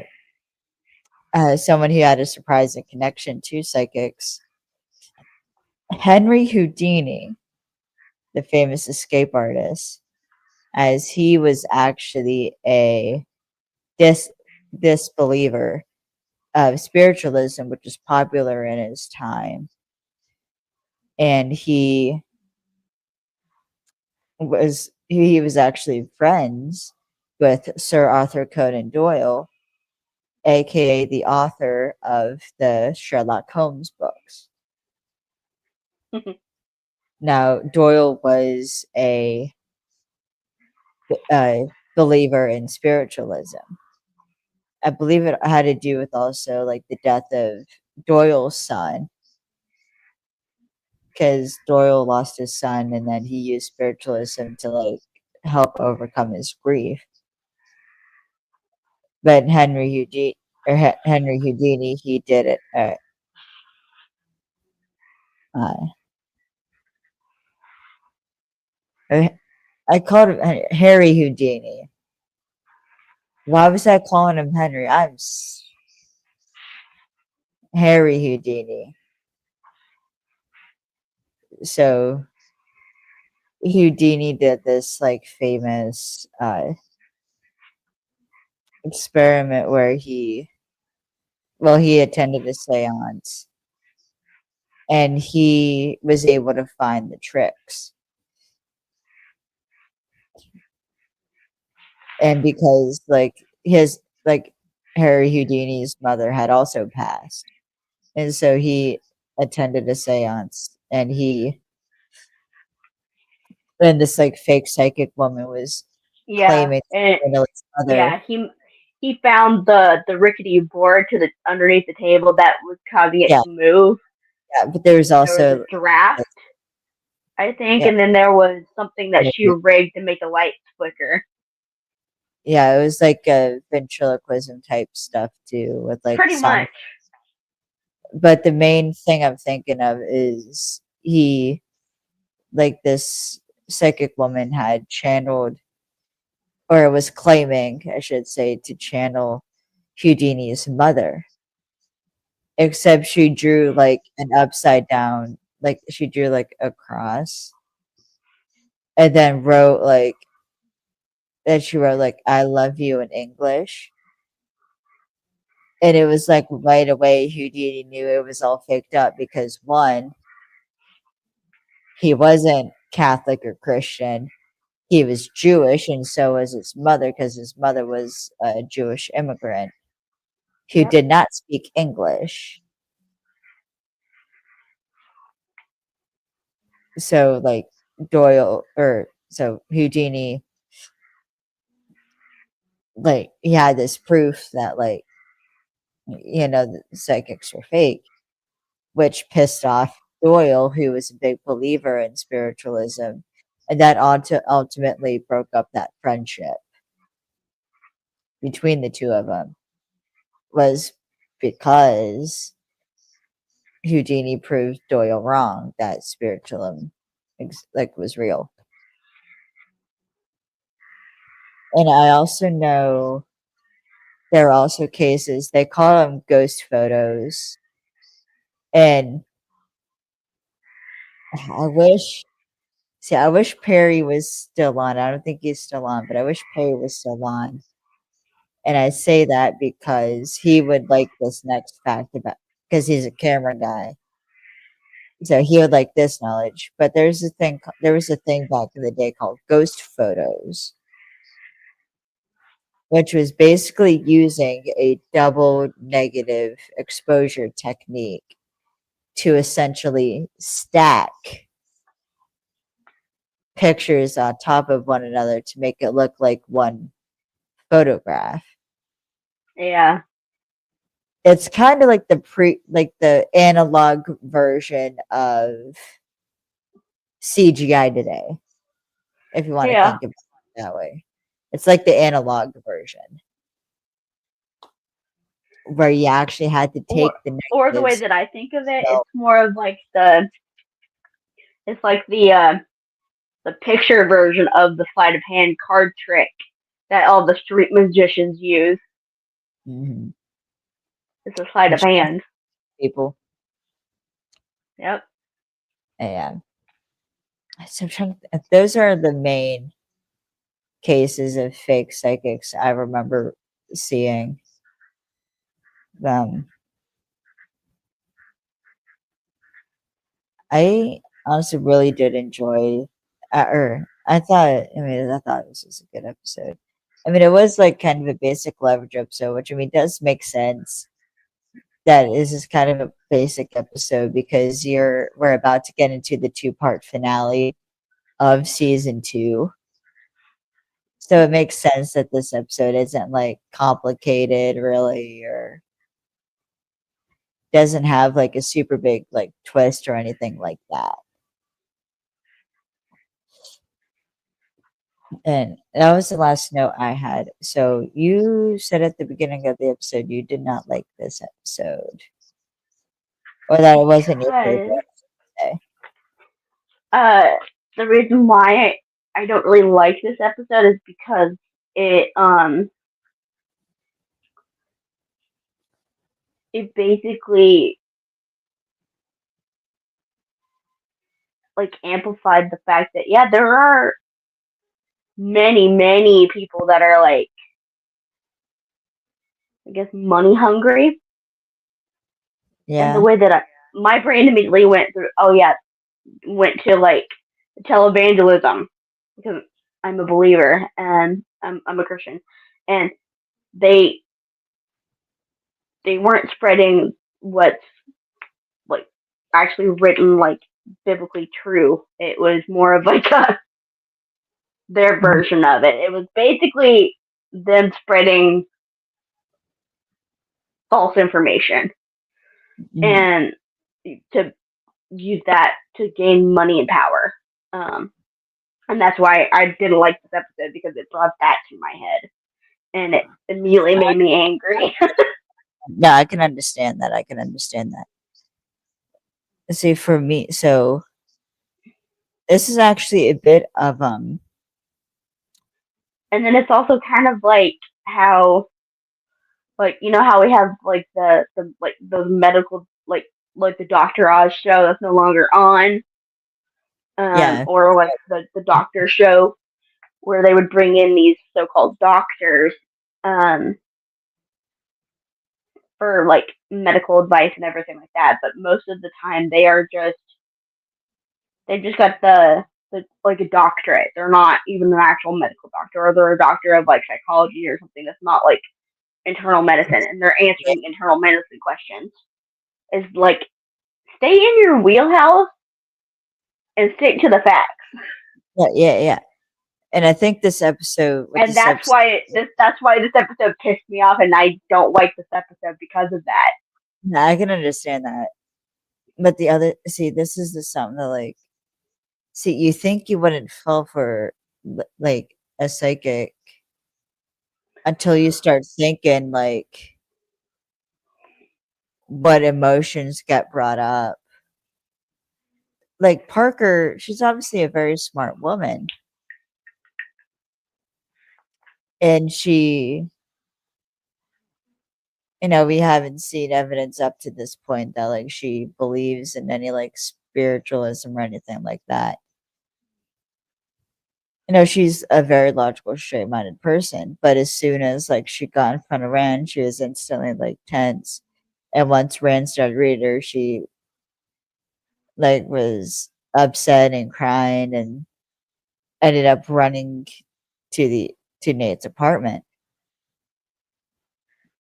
A: someone who had a surprising connection to psychics, Henry Houdini, the famous escape artist, as he was actually a dis- disbeliever of spiritualism, which was popular in his time. And he was actually friends with Sir Arthur Conan Doyle, aka the author of the Sherlock Holmes books. Now, Doyle was a believer in spiritualism. I believe it had to do with also like the death of Doyle's son, because Doyle lost his son, and then he used spiritualism to like help overcome his grief. But Henry Houdini, he did it. Uh, uh, I called him Harry Houdini. Why was I calling him Henry? Harry Houdini. So Houdini did this like famous experiment where he attended a seance and he was able to find the tricks. And because like Harry Houdini's mother had also passed. And so he attended a seance and this like fake psychic woman was
B: Yeah,
A: claiming
B: and
A: to know his mother.
B: yeah, he found the rickety board to the underneath the table that was causing it
A: Yeah,
B: to move.
A: yeah, but there was
B: There was a
A: also
B: draft, I think,
A: yeah,
B: and then there was something that she
A: maybe.
B: rigged to make the lights flicker.
A: Yeah, it was like a ventriloquism type stuff too with like
B: Pretty
A: sonic.
B: much.
A: But the main thing I'm thinking of is this psychic woman had channeled, or was claiming, I should say, to channel Houdini's mother. Except she drew like an upside down, like she drew like a cross, and then she wrote like "I love you" in English. And it was like right away Houdini knew it was all faked up because one, he wasn't Catholic or Christian. He was Jewish, and so was his mother, because his mother was a Jewish immigrant who
B: Yep.
A: did not speak English. So like Houdini, like he had this proof that like the psychics were fake, which pissed off Doyle, who was a big believer in spiritualism, and that ultimately broke up that friendship between the two of them. Was because Houdini proved Doyle wrong that spiritualism was real. And I also know there are also cases they call them ghost photos, and I wish I wish Perry was still on. I don't think he's still on, but I wish Perry was still on. And I say that because he would like this next fact about because he's a camera guy. So he would like this knowledge. But there was a thing back in the day called ghost photos, which was basically using a double negative exposure technique to essentially stack pictures on top of one another to make it look like one photograph.
B: Yeah.
A: It's kind of like the analog version of CGI today, if you want to
B: Yeah.
A: think of it that way. It's like the analog version where you actually had to
B: Or
A: take the
B: or the way
A: negatives.
B: that I think of it,
A: So,
B: it's more of like it's like the picture version of the sleight of hand card trick that all the street magicians use.
A: mhm.
B: It's a sleight of hand.
A: People.
B: Yep.
A: And so those are the main cases of fake psychics I remember seeing them. I honestly really did enjoy, or I thought this was a good episode. I mean, it was like kind of a basic leverage episode, which I mean does make sense that this is kind of a basic episode because we're about to get into the two-part finale of season 2. So it makes sense that this episode isn't like complicated really or doesn't have like a super big like twist or anything like that. And that was the last note I had. So you said at the beginning of the episode you did not like this episode, or that it wasn't your
B: Because
A: favorite. Okay.
B: uh, the reason why I don't really like this episode is because it it basically like amplified the fact that yeah, there are many people that are like I guess money hungry, and the
A: Yeah.
B: way that my brain immediately went through oh yeah went to like televangelism because I'm a believer and I'm a Christian, and they they weren't spreading what's like actually written like biblically true. It was more of like their
A: Mhm.
B: version of it. It was basically them spreading false information
A: Mhm.
B: and to use that to gain money and power. Um, and that's why I didn't like this episode because it brought that to my head and it immediately made me angry.
A: Yeah, I can understand that. I can understand that. See, for me, so this is actually a bit of
B: And then it's also kind of like how like you know how we have like the like those medical like the Doctor Oz show that's no longer on,
A: yeah,
B: or like the Doctor show where they would bring in these so-called doctors um, for like medical advice and everything like that. But most of the time, they just got the like a doctorate. They're not even an actual medical doctor, or they're a doctor of like psychology or something that's not like internal medicine, and they're
A: yeah,
B: answering internal medicine questions. Is like stay in your wheelhouse and stick to the facts.
A: yeah, yeah, yeah. And I think this episode, with
B: And
A: this
B: that's
A: episode,
B: why this episode pissed me off, and I don't like this episode because of that.
A: nah, I can understand that. But the other, see, this is the something that, like, see, you think you wouldn't fall for like a psychic until you start thinking like what emotions get brought up. Like Parker, she's obviously a very smart woman, and she, we haven't seen evidence up to this point that like she believes in any like spiritualism or anything like that. She's a very logical, straight-minded person, but as soon as like she got in front of Rand, she was instantly like tense. And once Rand started reading her, she like was upset and crying and ended up running to Nate's apartment.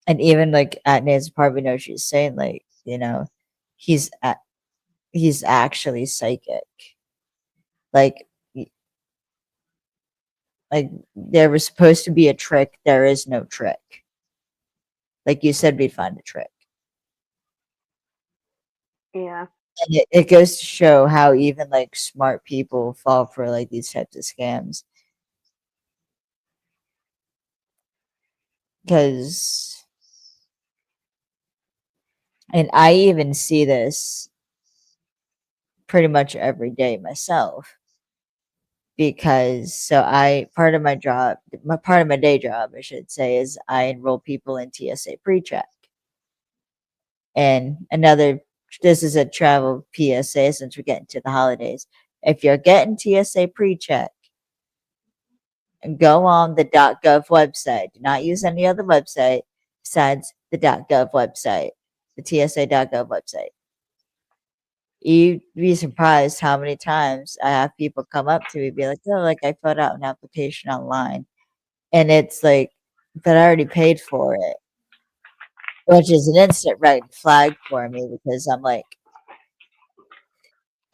A: And even like at Nate's apartment, she's saying like, he's he's actually psychic. Like like there was supposed to be a trick, there is no trick. Like you said, we'd find a trick.
B: Yeah.
A: And it goes to show how even like smart people fall for like these types of scams. Because, and I even see this pretty much every day myself. Because so I part of my job, part of my day job, I should say, is I enroll people in TSA pre-check. And this is a travel PSA since we're getting to the holidays. If you're getting TSA pre-check, go on the .gov website. Do not use any other website besides the .gov website, the TSA.gov website. You'd be surprised how many times I have people come up to me and be like, "Oh, like I filled out an application online," and it's like, "But I already paid for it," which is an instant red flag for me because I'm like,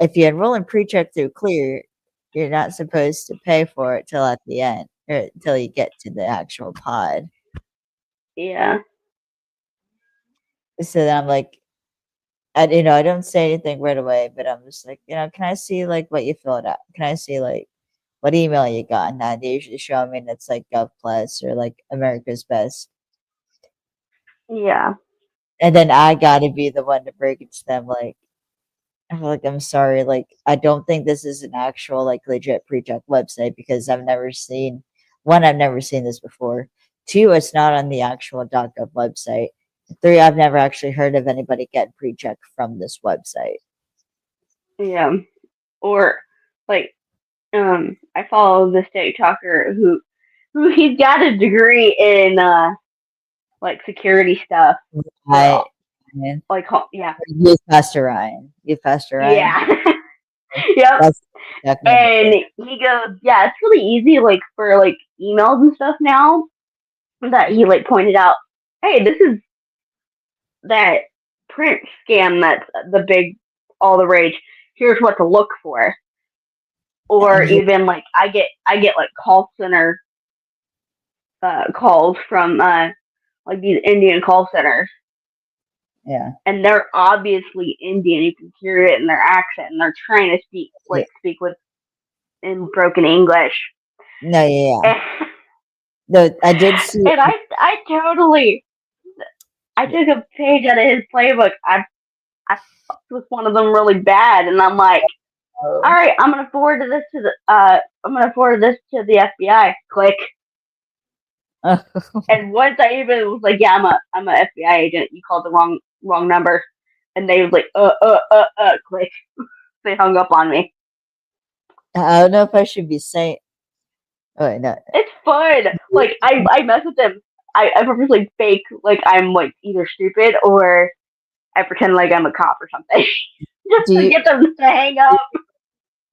A: if you enroll in pre-check through Clear, you're not supposed to pay for it till at the end or till you get to the actual pod.
B: Yeah.
A: So then I'm like, I don't say anything right away, but I'm just like, can I see like what you filled out? Can I see like what email you got? And that they usually show me that's like GovPlus or like America's Best.
B: Yeah.
A: And then I gotta be the one to break it to them like, I'm sorry, like I don't think this is an actual like legit pre-check website because I've never seen this before. Two, it's not on the actual .gov website. Three, I've never actually heard of anybody getting pre-check from this website.
B: Yeah. Or like, I follow this TikToker who he's got a degree in like security stuff for
A: I,
B: like yeah.
A: Youth Pastor Ryan. Youth Pastor Ryan.
B: Yeah. Yep.
A: That's definitely
B: And he goes, yeah, it's really easy, like for like emails and stuff now. That he like pointed out, hey, this is that print scam that's all the rage. Here's what to look for. Or
A: and
B: even like I get like call center calls from like these Indian call centers,
A: yeah.
B: and they're obviously Indian. You can hear it in their accent, and they're trying to
A: Yeah.
B: speak with in broken English.
A: No, yeah, yeah.
B: And,
A: No, I did see.
B: and I totally I took a page out of his playbook. I fucked with one of them really bad, and I'm like, all
A: Oh.
B: right, I'm gonna forward this to the FBI. Click. And once I even was like, yeah, I'm a FBI agent. You called the wrong number, and they was like, click. They hung up on me.
A: I don't know if I should be saying. Oh, wait, no.
B: It's fun. Like I mess with them. I purposely fake like I'm like either stupid or I pretend like I'm a cop or something, just
A: Do
B: to
A: you
B: get them to hang up.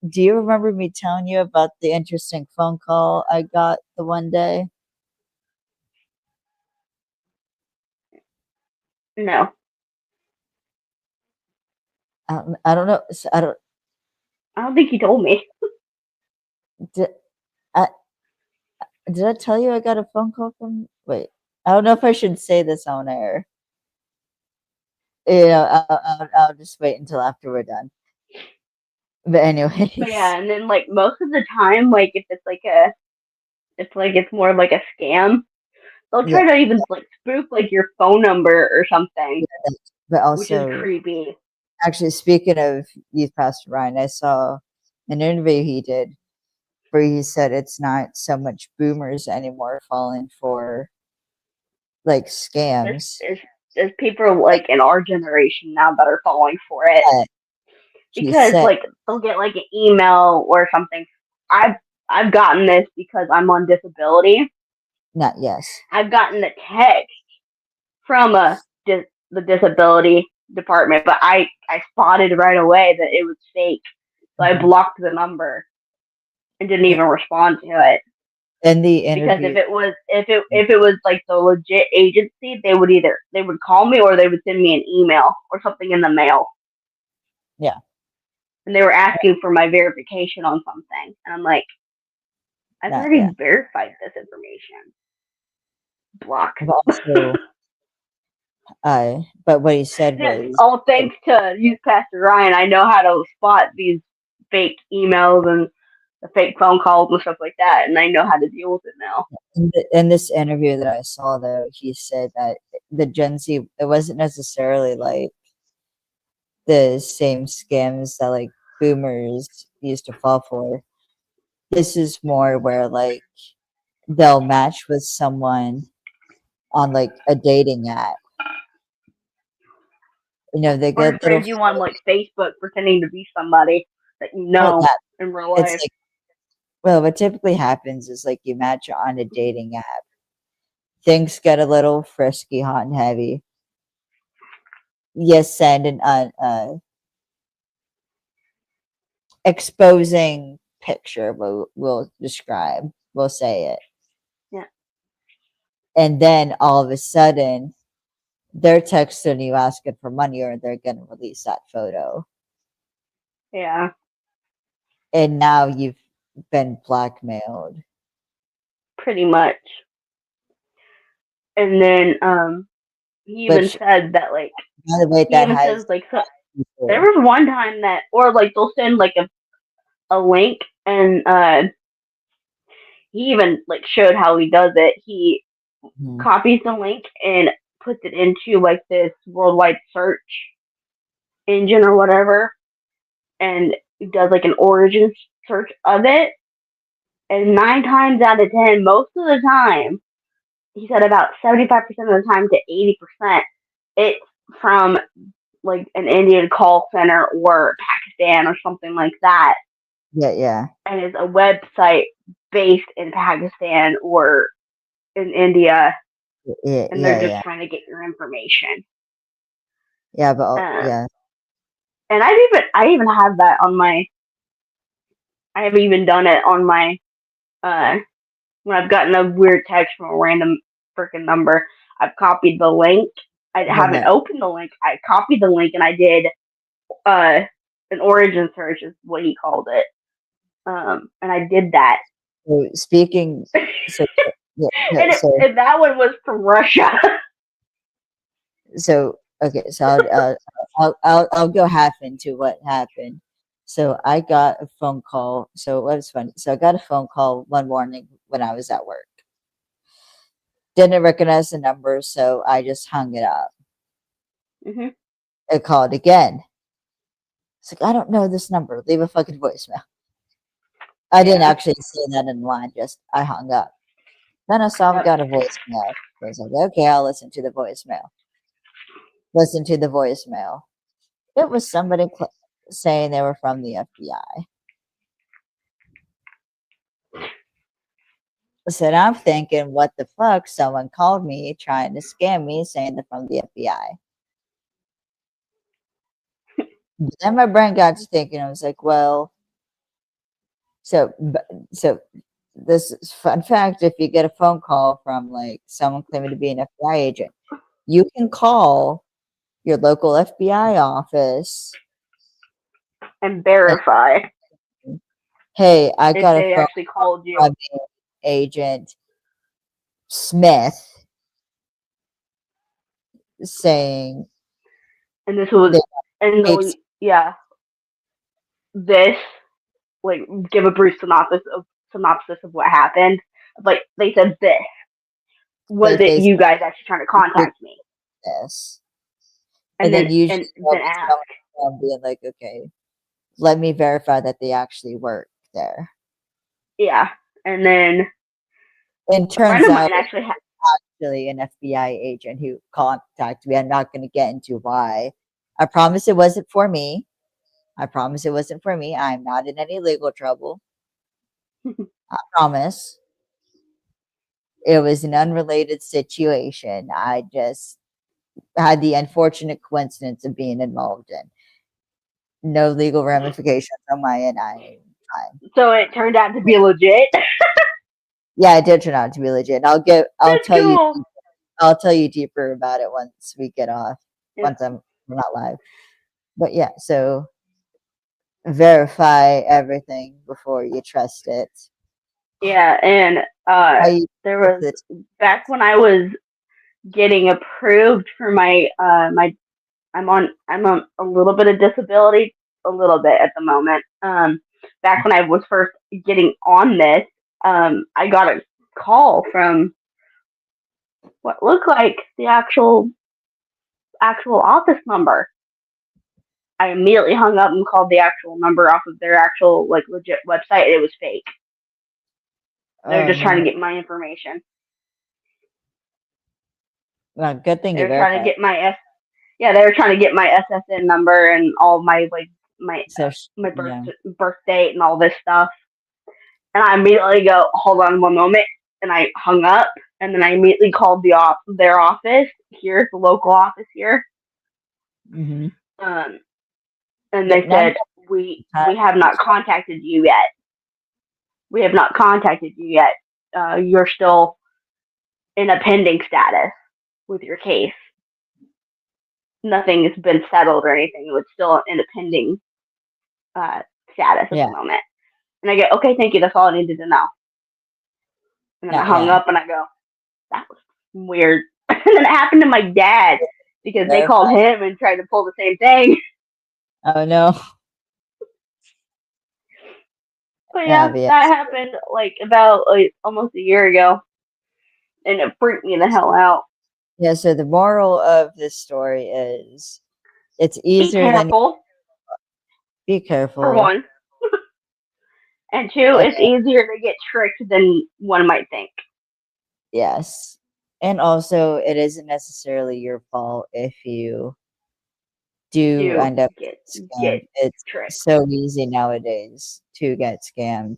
A: do you remember me telling you about the interesting phone call I got the one day?
B: No,
A: I don't know. I don't.
B: I don't think he told me.
A: Did, I, Did I tell you I got a phone call from? Wait, I don't know if I should say this on air. I'll just wait until after we're done. But
B: But
A: anyways,
B: yeah, and then like most of the time, like if it's like it's more like a scam, they'll
A: yeah,
B: try to even like spoof like your phone number or something,
A: but
B: which is
A: also
B: creepy.
A: actually speaking of Youth Pastor Ryan, I saw an interview he did where he said it's not so much boomers anymore falling for like
B: There's
A: scams.
B: there's there's people like in our generation now that are falling for it
A: But he
B: because
A: said,
B: like they'll get like an email or something. I've I've gotten this because I'm on disability.
A: not yes,
B: I've gotten a text from the disability department, but I spotted right away that it was fake, so I
A: mhm.
B: blocked the number and didn't
A: Yeah,
B: even respond to it.
A: in the
B: Because
A: interview,
B: if it was like the legit agency, they would call me or they would send me an email or something in the mail,
A: yeah,
B: and they were asking for my verification on something, and I'm like, I've
A: not yeah.
B: already verified this information. Block.
A: But also, but what he said
B: Yeah,
A: was,
B: all thanks to Youth Pastor Ryan, I know how to spot these fake emails and the fake phone calls and stuff like that, and I know how to deal with it now.
A: in this interview that I saw, though, he said that the Gen Z, it wasn't necessarily like the same scams that like boomers used to fall for. This is more where like they'll match with someone on like a dating app. They
B: Or
A: get little
B: friend you on like Facebook pretending to be somebody that you
A: well,
B: know
A: that
B: in real
A: it's
B: life.
A: like well, what typically happens is like you match on a dating app. Things get a little frisky, hot and heavy. You send an exposing picture. We'll describe. We'll say it,
B: Yeah,
A: and then all of a sudden they're texting you asking for money, or they're gonna release that photo,
B: yeah,
A: and now you've been blackmailed.
B: pretty much. And then he even
A: Which,
B: said that like
A: by the way,
B: he
A: that
B: even
A: has
B: says like so, there
A: before.
B: was one time that or like they'll send like a link and he even like showed how he does it. He
A: Mhm.
B: copies the link and puts it into like this worldwide search engine or whatever, and does like an origin search of it. And 9 times out of 10, most of the time, he said about 75% of the time to 80%, it's from like an Indian call center or Pakistan or something like that,
A: Yeah, yeah,
B: and it's a website based in Pakistan or in India,
A: yeah,
B: and they're
A: yeah,
B: just
A: yeah,
B: trying to get your information.
A: yeah. But
B: Um,
A: yeah,
B: and I even have that on my. I have even done it on my uh when I've gotten a weird text from a random freaking number. I've copied the link. I
A: no,
B: haven't
A: no.
B: opened the link. I copied the link and I did uh an origin search is what he called it. And I did that.
A: So speaking, so yeah,
B: and and that one was from Russia.
A: okay, so I'll go half into what happened. So I got a phone call. So what was funny? So I got a phone call one morning when I was at work. Didn't recognize the number, so I just hung it up.
B: hmm
A: I called again. It's like I don't know this number. Leave a fucking voicemail. I didn't
B: Yeah.
A: actually say that in line. Just I hung up. Then I saw I've
B: Yep.
A: got a voicemail. So I was like, okay, I'll listen to the voicemail. Listen to the voicemail. It was somebody saying they were from the FBI. So now I'm thinking, what the fuck? Someone called me trying to scam me, saying they're from the FBI. Then my brain got to thinking. I was like, well, so so this is fun fact: if you get a phone call from like someone claiming to be an FBI agent, you can call your local FBI office
B: And
A: and
B: verify
A: hey, I
B: if
A: got a
B: they
A: phone
B: actually called you.
A: from the Agent Smith saying
B: And this was,
A: they
B: and
A: tapes
B: yeah, this, like, give a brief synopsis of what happened. Like, they said this. Was
A: like
B: it
A: they
B: you guys actually trying to
A: take
B: contact me?
A: this, and
B: And
A: then usually
B: then
A: they'll be
B: ask.
A: someone being like, okay, let me verify that they actually work there.
B: Yeah. And then
A: And
B: a friend
A: turns
B: of
A: out
B: mine actually
A: actually an FBI agent who contacted me. I'm not going to get into why. I promise it wasn't for me. I promise it wasn't for me. I'm not in any legal trouble. I promise. It was an unrelated situation. I just had the unfortunate coincidence of being involved in. No legal ramifications on my end. I'm fine.
B: so it turned out to be legit.
A: Yeah, it did turn out to be legit.
B: That's cool.
A: I'll tell you deeper about it once we get off.
B: Yeah.
A: Once we're not live. But yeah, so verify everything before you trust it.
B: Yeah, and
A: How you
B: there
A: trust
B: was,
A: it?
B: back when I was getting approved for my I'm on a little bit of disability, a little bit at the moment. Back when I was first getting on this, I got a call from what looked like the actual office number. I immediately hung up and called the actual number off of their actual, like, legit website. It was fake. They're
A: Oh
B: just trying
A: no.
B: to get my information.
A: Well, good thing you
B: They're trying to
A: verified.
B: get my yeah, they were trying to get my SSN number and all my, like, my
A: So
B: my
A: yeah.
B: birth date and all this stuff. And I immediately go, hold on one moment, and I hung up. And then I immediately called their office here, the local office here.
A: Mm-hmm.
B: Um, and
A: Yeah,
B: they
A: not
B: said, we have not
A: enough.
B: contacted you yet. We have not contacted you yet. You're still in a pending status with your case. Nothing has been settled or anything. It's still in a pending uh, status at
A: Yeah.
B: the moment. And I go, okay, thank you. That's all I needed to know. And then
A: No,
B: I hung
A: yeah.
B: up and I go, that was weird. And then it happened to my dad because they called
A: Verify.
B: him and tried to pull the same thing.
A: Oh no.
B: But
A: Yeah,
B: yeah,
A: but yeah.
B: that happened like about, like, almost a year ago, and it freaked me the hell out.
A: Yeah, so the moral of this story is it's
B: Be
A: easier than
B: careful,
A: be
B: for
A: careful.
B: one, and two,
A: And
B: it's easier to get tricked than one might think.
A: yes. And also it isn't necessarily your fault if you do
B: Do
A: end up
B: get
A: scammed. It's
B: tricked.
A: so easy nowadays to get scammed.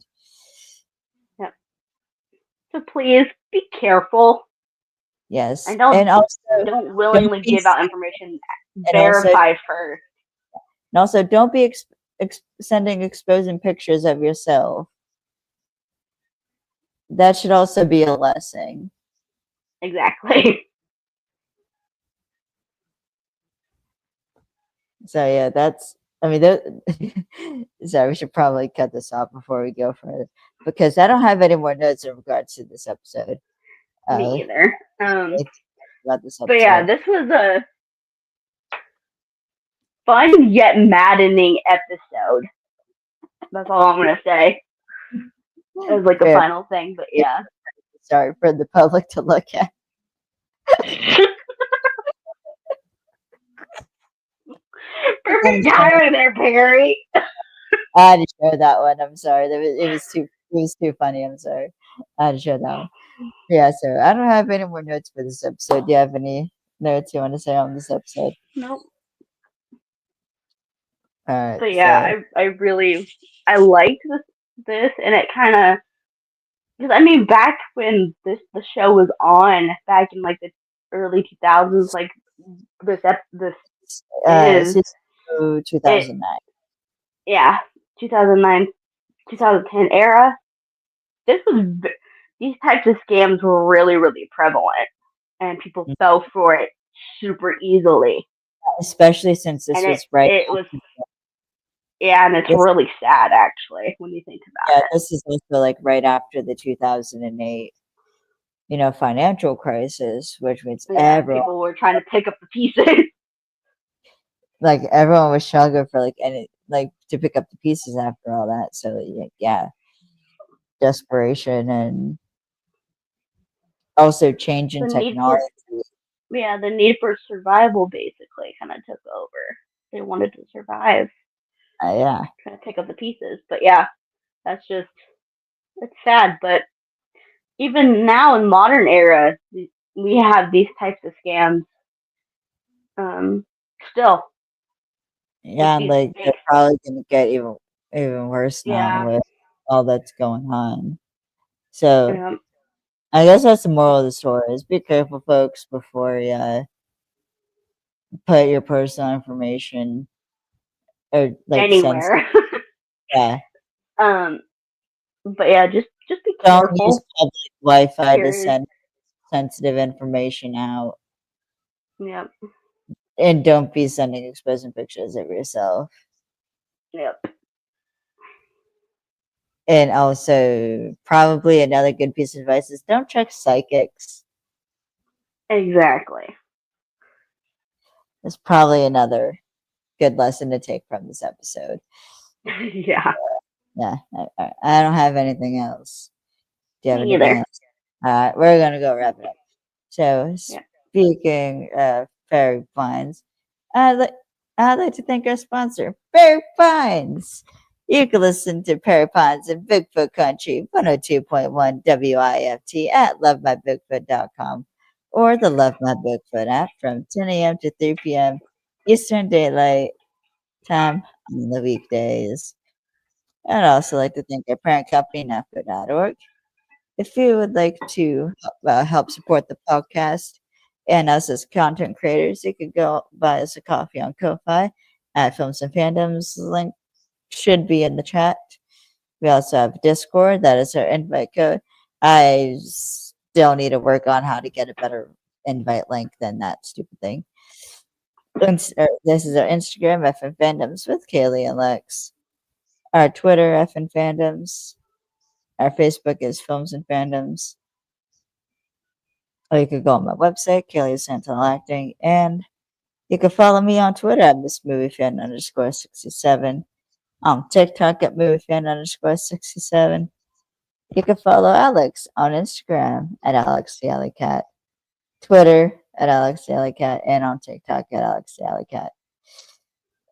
B: Yep. So please be careful
A: Yes.
B: and don't
A: Don't
B: willingly
A: be
B: give out information.
A: and also
B: Verify first.
A: don't be sending exposing pictures of yourself. That should also be a lesson.
B: Exactly.
A: So yeah, that's I mean that sorry, we should probably cut this off before we go further because I don't have any more notes in regards to this episode.
B: Me either.
A: It's about this
B: But yeah,
A: episode.
B: this was a fun yet maddening episode. That's all I'm gonna say. As like a
A: Fair.
B: final thing, but yeah.
A: Sorry for the public to look at. I'm
B: Perfect
A: sorry.
B: timing there, Perry.
A: I had to share that one. I'm sorry. It was too funny. I'm sorry. I had to share that one. Yeah, so I don't have any more notes for this episode. Do you have any notes you want to say on this episode?
B: Nope.
A: All right,
B: But yeah,
A: so
B: I liked this, and it kind of, because I mean, back when the show was on, back in like the early 2000s, like, this is
A: season
B: it
A: 2009.
B: yeah, 2009, 2010 era. This was these types of scams were really prevalent, and people fell for it super easily.
A: Especially since this
B: And
A: was right
B: it was, Yeah, and it's
A: This
B: really sad actually when you think
A: yeah,
B: about it.
A: this is also like right after the 2008, financial crisis, which means
B: Yeah, people were trying to pick up the pieces.
A: everyone was struggling for to pick up the pieces after all that. So yeah, desperation and also change in
B: the need for
A: technology.
B: the need for survival basically kind of took over. They wanted to survive,
A: Yeah,
B: trying to pick up the pieces. But yeah, that's just it's sad. But even now in modern era, we have these types of scams. Um, still with
A: yeah, and
B: these
A: they're
B: fakes.
A: probably gonna get even worse now
B: Yeah,
A: with all that's going on. So
B: um,
A: I guess that's the moral of the story: is be careful, folks, before you put your personal information or sense.
B: anywhere.
A: Yeah,
B: um, but yeah, just be
A: don't use
B: careful.
A: public Wi-Fi to
B: Period.
A: send sensitive information out,
B: Yep.
A: and don't be sending exposing pictures of yourself.
B: Yep.
A: And also, probably another good piece of advice is don't check psychics.
B: Exactly.
A: That's probably another good lesson to take from this episode.
B: Yeah.
A: Yeah, I don't have anything else. Do you have
B: Me
A: anything
B: either.
A: else? We're gonna go wrap it up. So,
B: Yeah.
A: speaking of fairy finds, I'd like, I'd like to thank our sponsor, Fairy Finds. You can listen to Fairy Finds in Bigfoot Country, 102.1 WIFT at lovemybigfoot.com or the Love My Bigfoot app from 10 a.m. to 3 p.m. Eastern Daylight Time on the weekdays. I'd also like to thank our parent company, NAFCO.org. If you would like to help support the podcast and us as content creators, you could go buy us a coffee on Ko-Fi at Films and Fandoms. Link should be in the chat. We also have Discord. That is our invite code. I still need to work on how to get a better invite link than that stupid thing. This is our Instagram, FN Fandoms with Kaylee and Alex. Our Twitter, FN Fandoms. Our Facebook is Films and Fandoms. Or you could go on my website, Kelly Santel Acting, and you can follow me on Twitter at Miss Movie Fan underscore 67. On TikTok at Movie Fan underscore 67. You can follow Alex on Instagram at Alex the Alley Cat, Twitter at Alex the Alley Cat, and on TikTok at Alex the Alley Cat.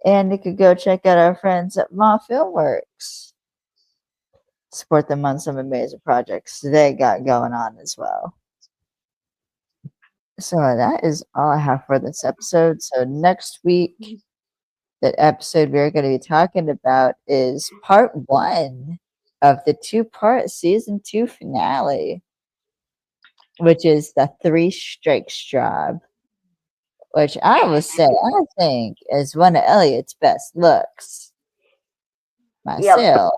A: And you could go check out our friends at Ma Filmworks. Support them on some amazing projects they got going on as well. So that is all I have for this episode. So next week, the episode we're going to be talking about is part one of the two-part season 2 finale, which is the Three Strikes job, which I will say I think is one of Eliot's best looks
B: Yep.
A: myself.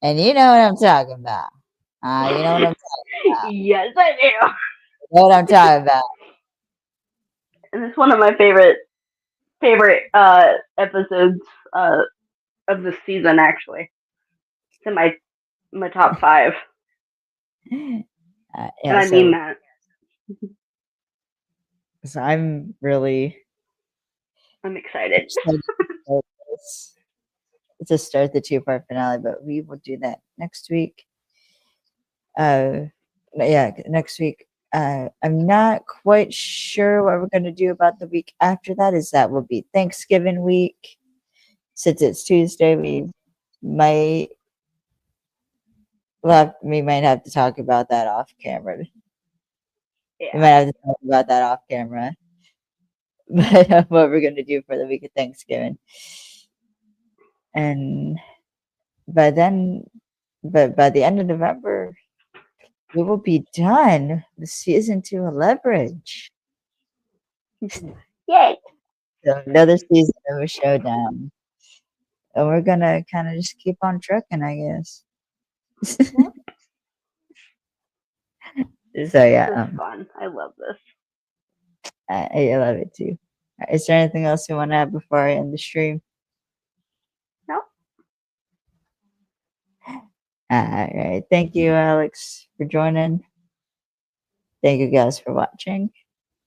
A: And you know what I'm talking about. You know what I'm talking about.
B: Yes, I do.
A: You know what I'm talking about.
B: And it's one of my favorite episodes uh of the season actually. It's in my top 5. And
A: Yeah,
B: I mean that.
A: so I'm really
B: I'm excited.
A: excited this to start the two-part finale, but we will do that next week. Uh, yeah, next week. I'm not quite sure what we're going to do about the week after that. Is that will be Thanksgiving week. Since it's Tuesday, might we might have to talk about that off camera. We might
B: Yeah.
A: have to talk about that off camera. But what we're going to do for the week of Thanksgiving, and by then, but by the end of November, we will be done with season 2 of Leverage.
B: Yay.
A: So another season of a showdown. And we're gonna kind of just keep on trucking, I guess.
B: Yep.
A: So yeah,
B: This is fun. I love this.
A: I love it too. Is there anything else you want to add before I end the stream? All right. Thank you, Alex, for joining. Thank you guys for watching.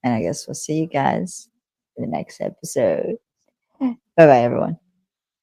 A: And I guess we'll see you guys in the next episode. Bye bye, everyone.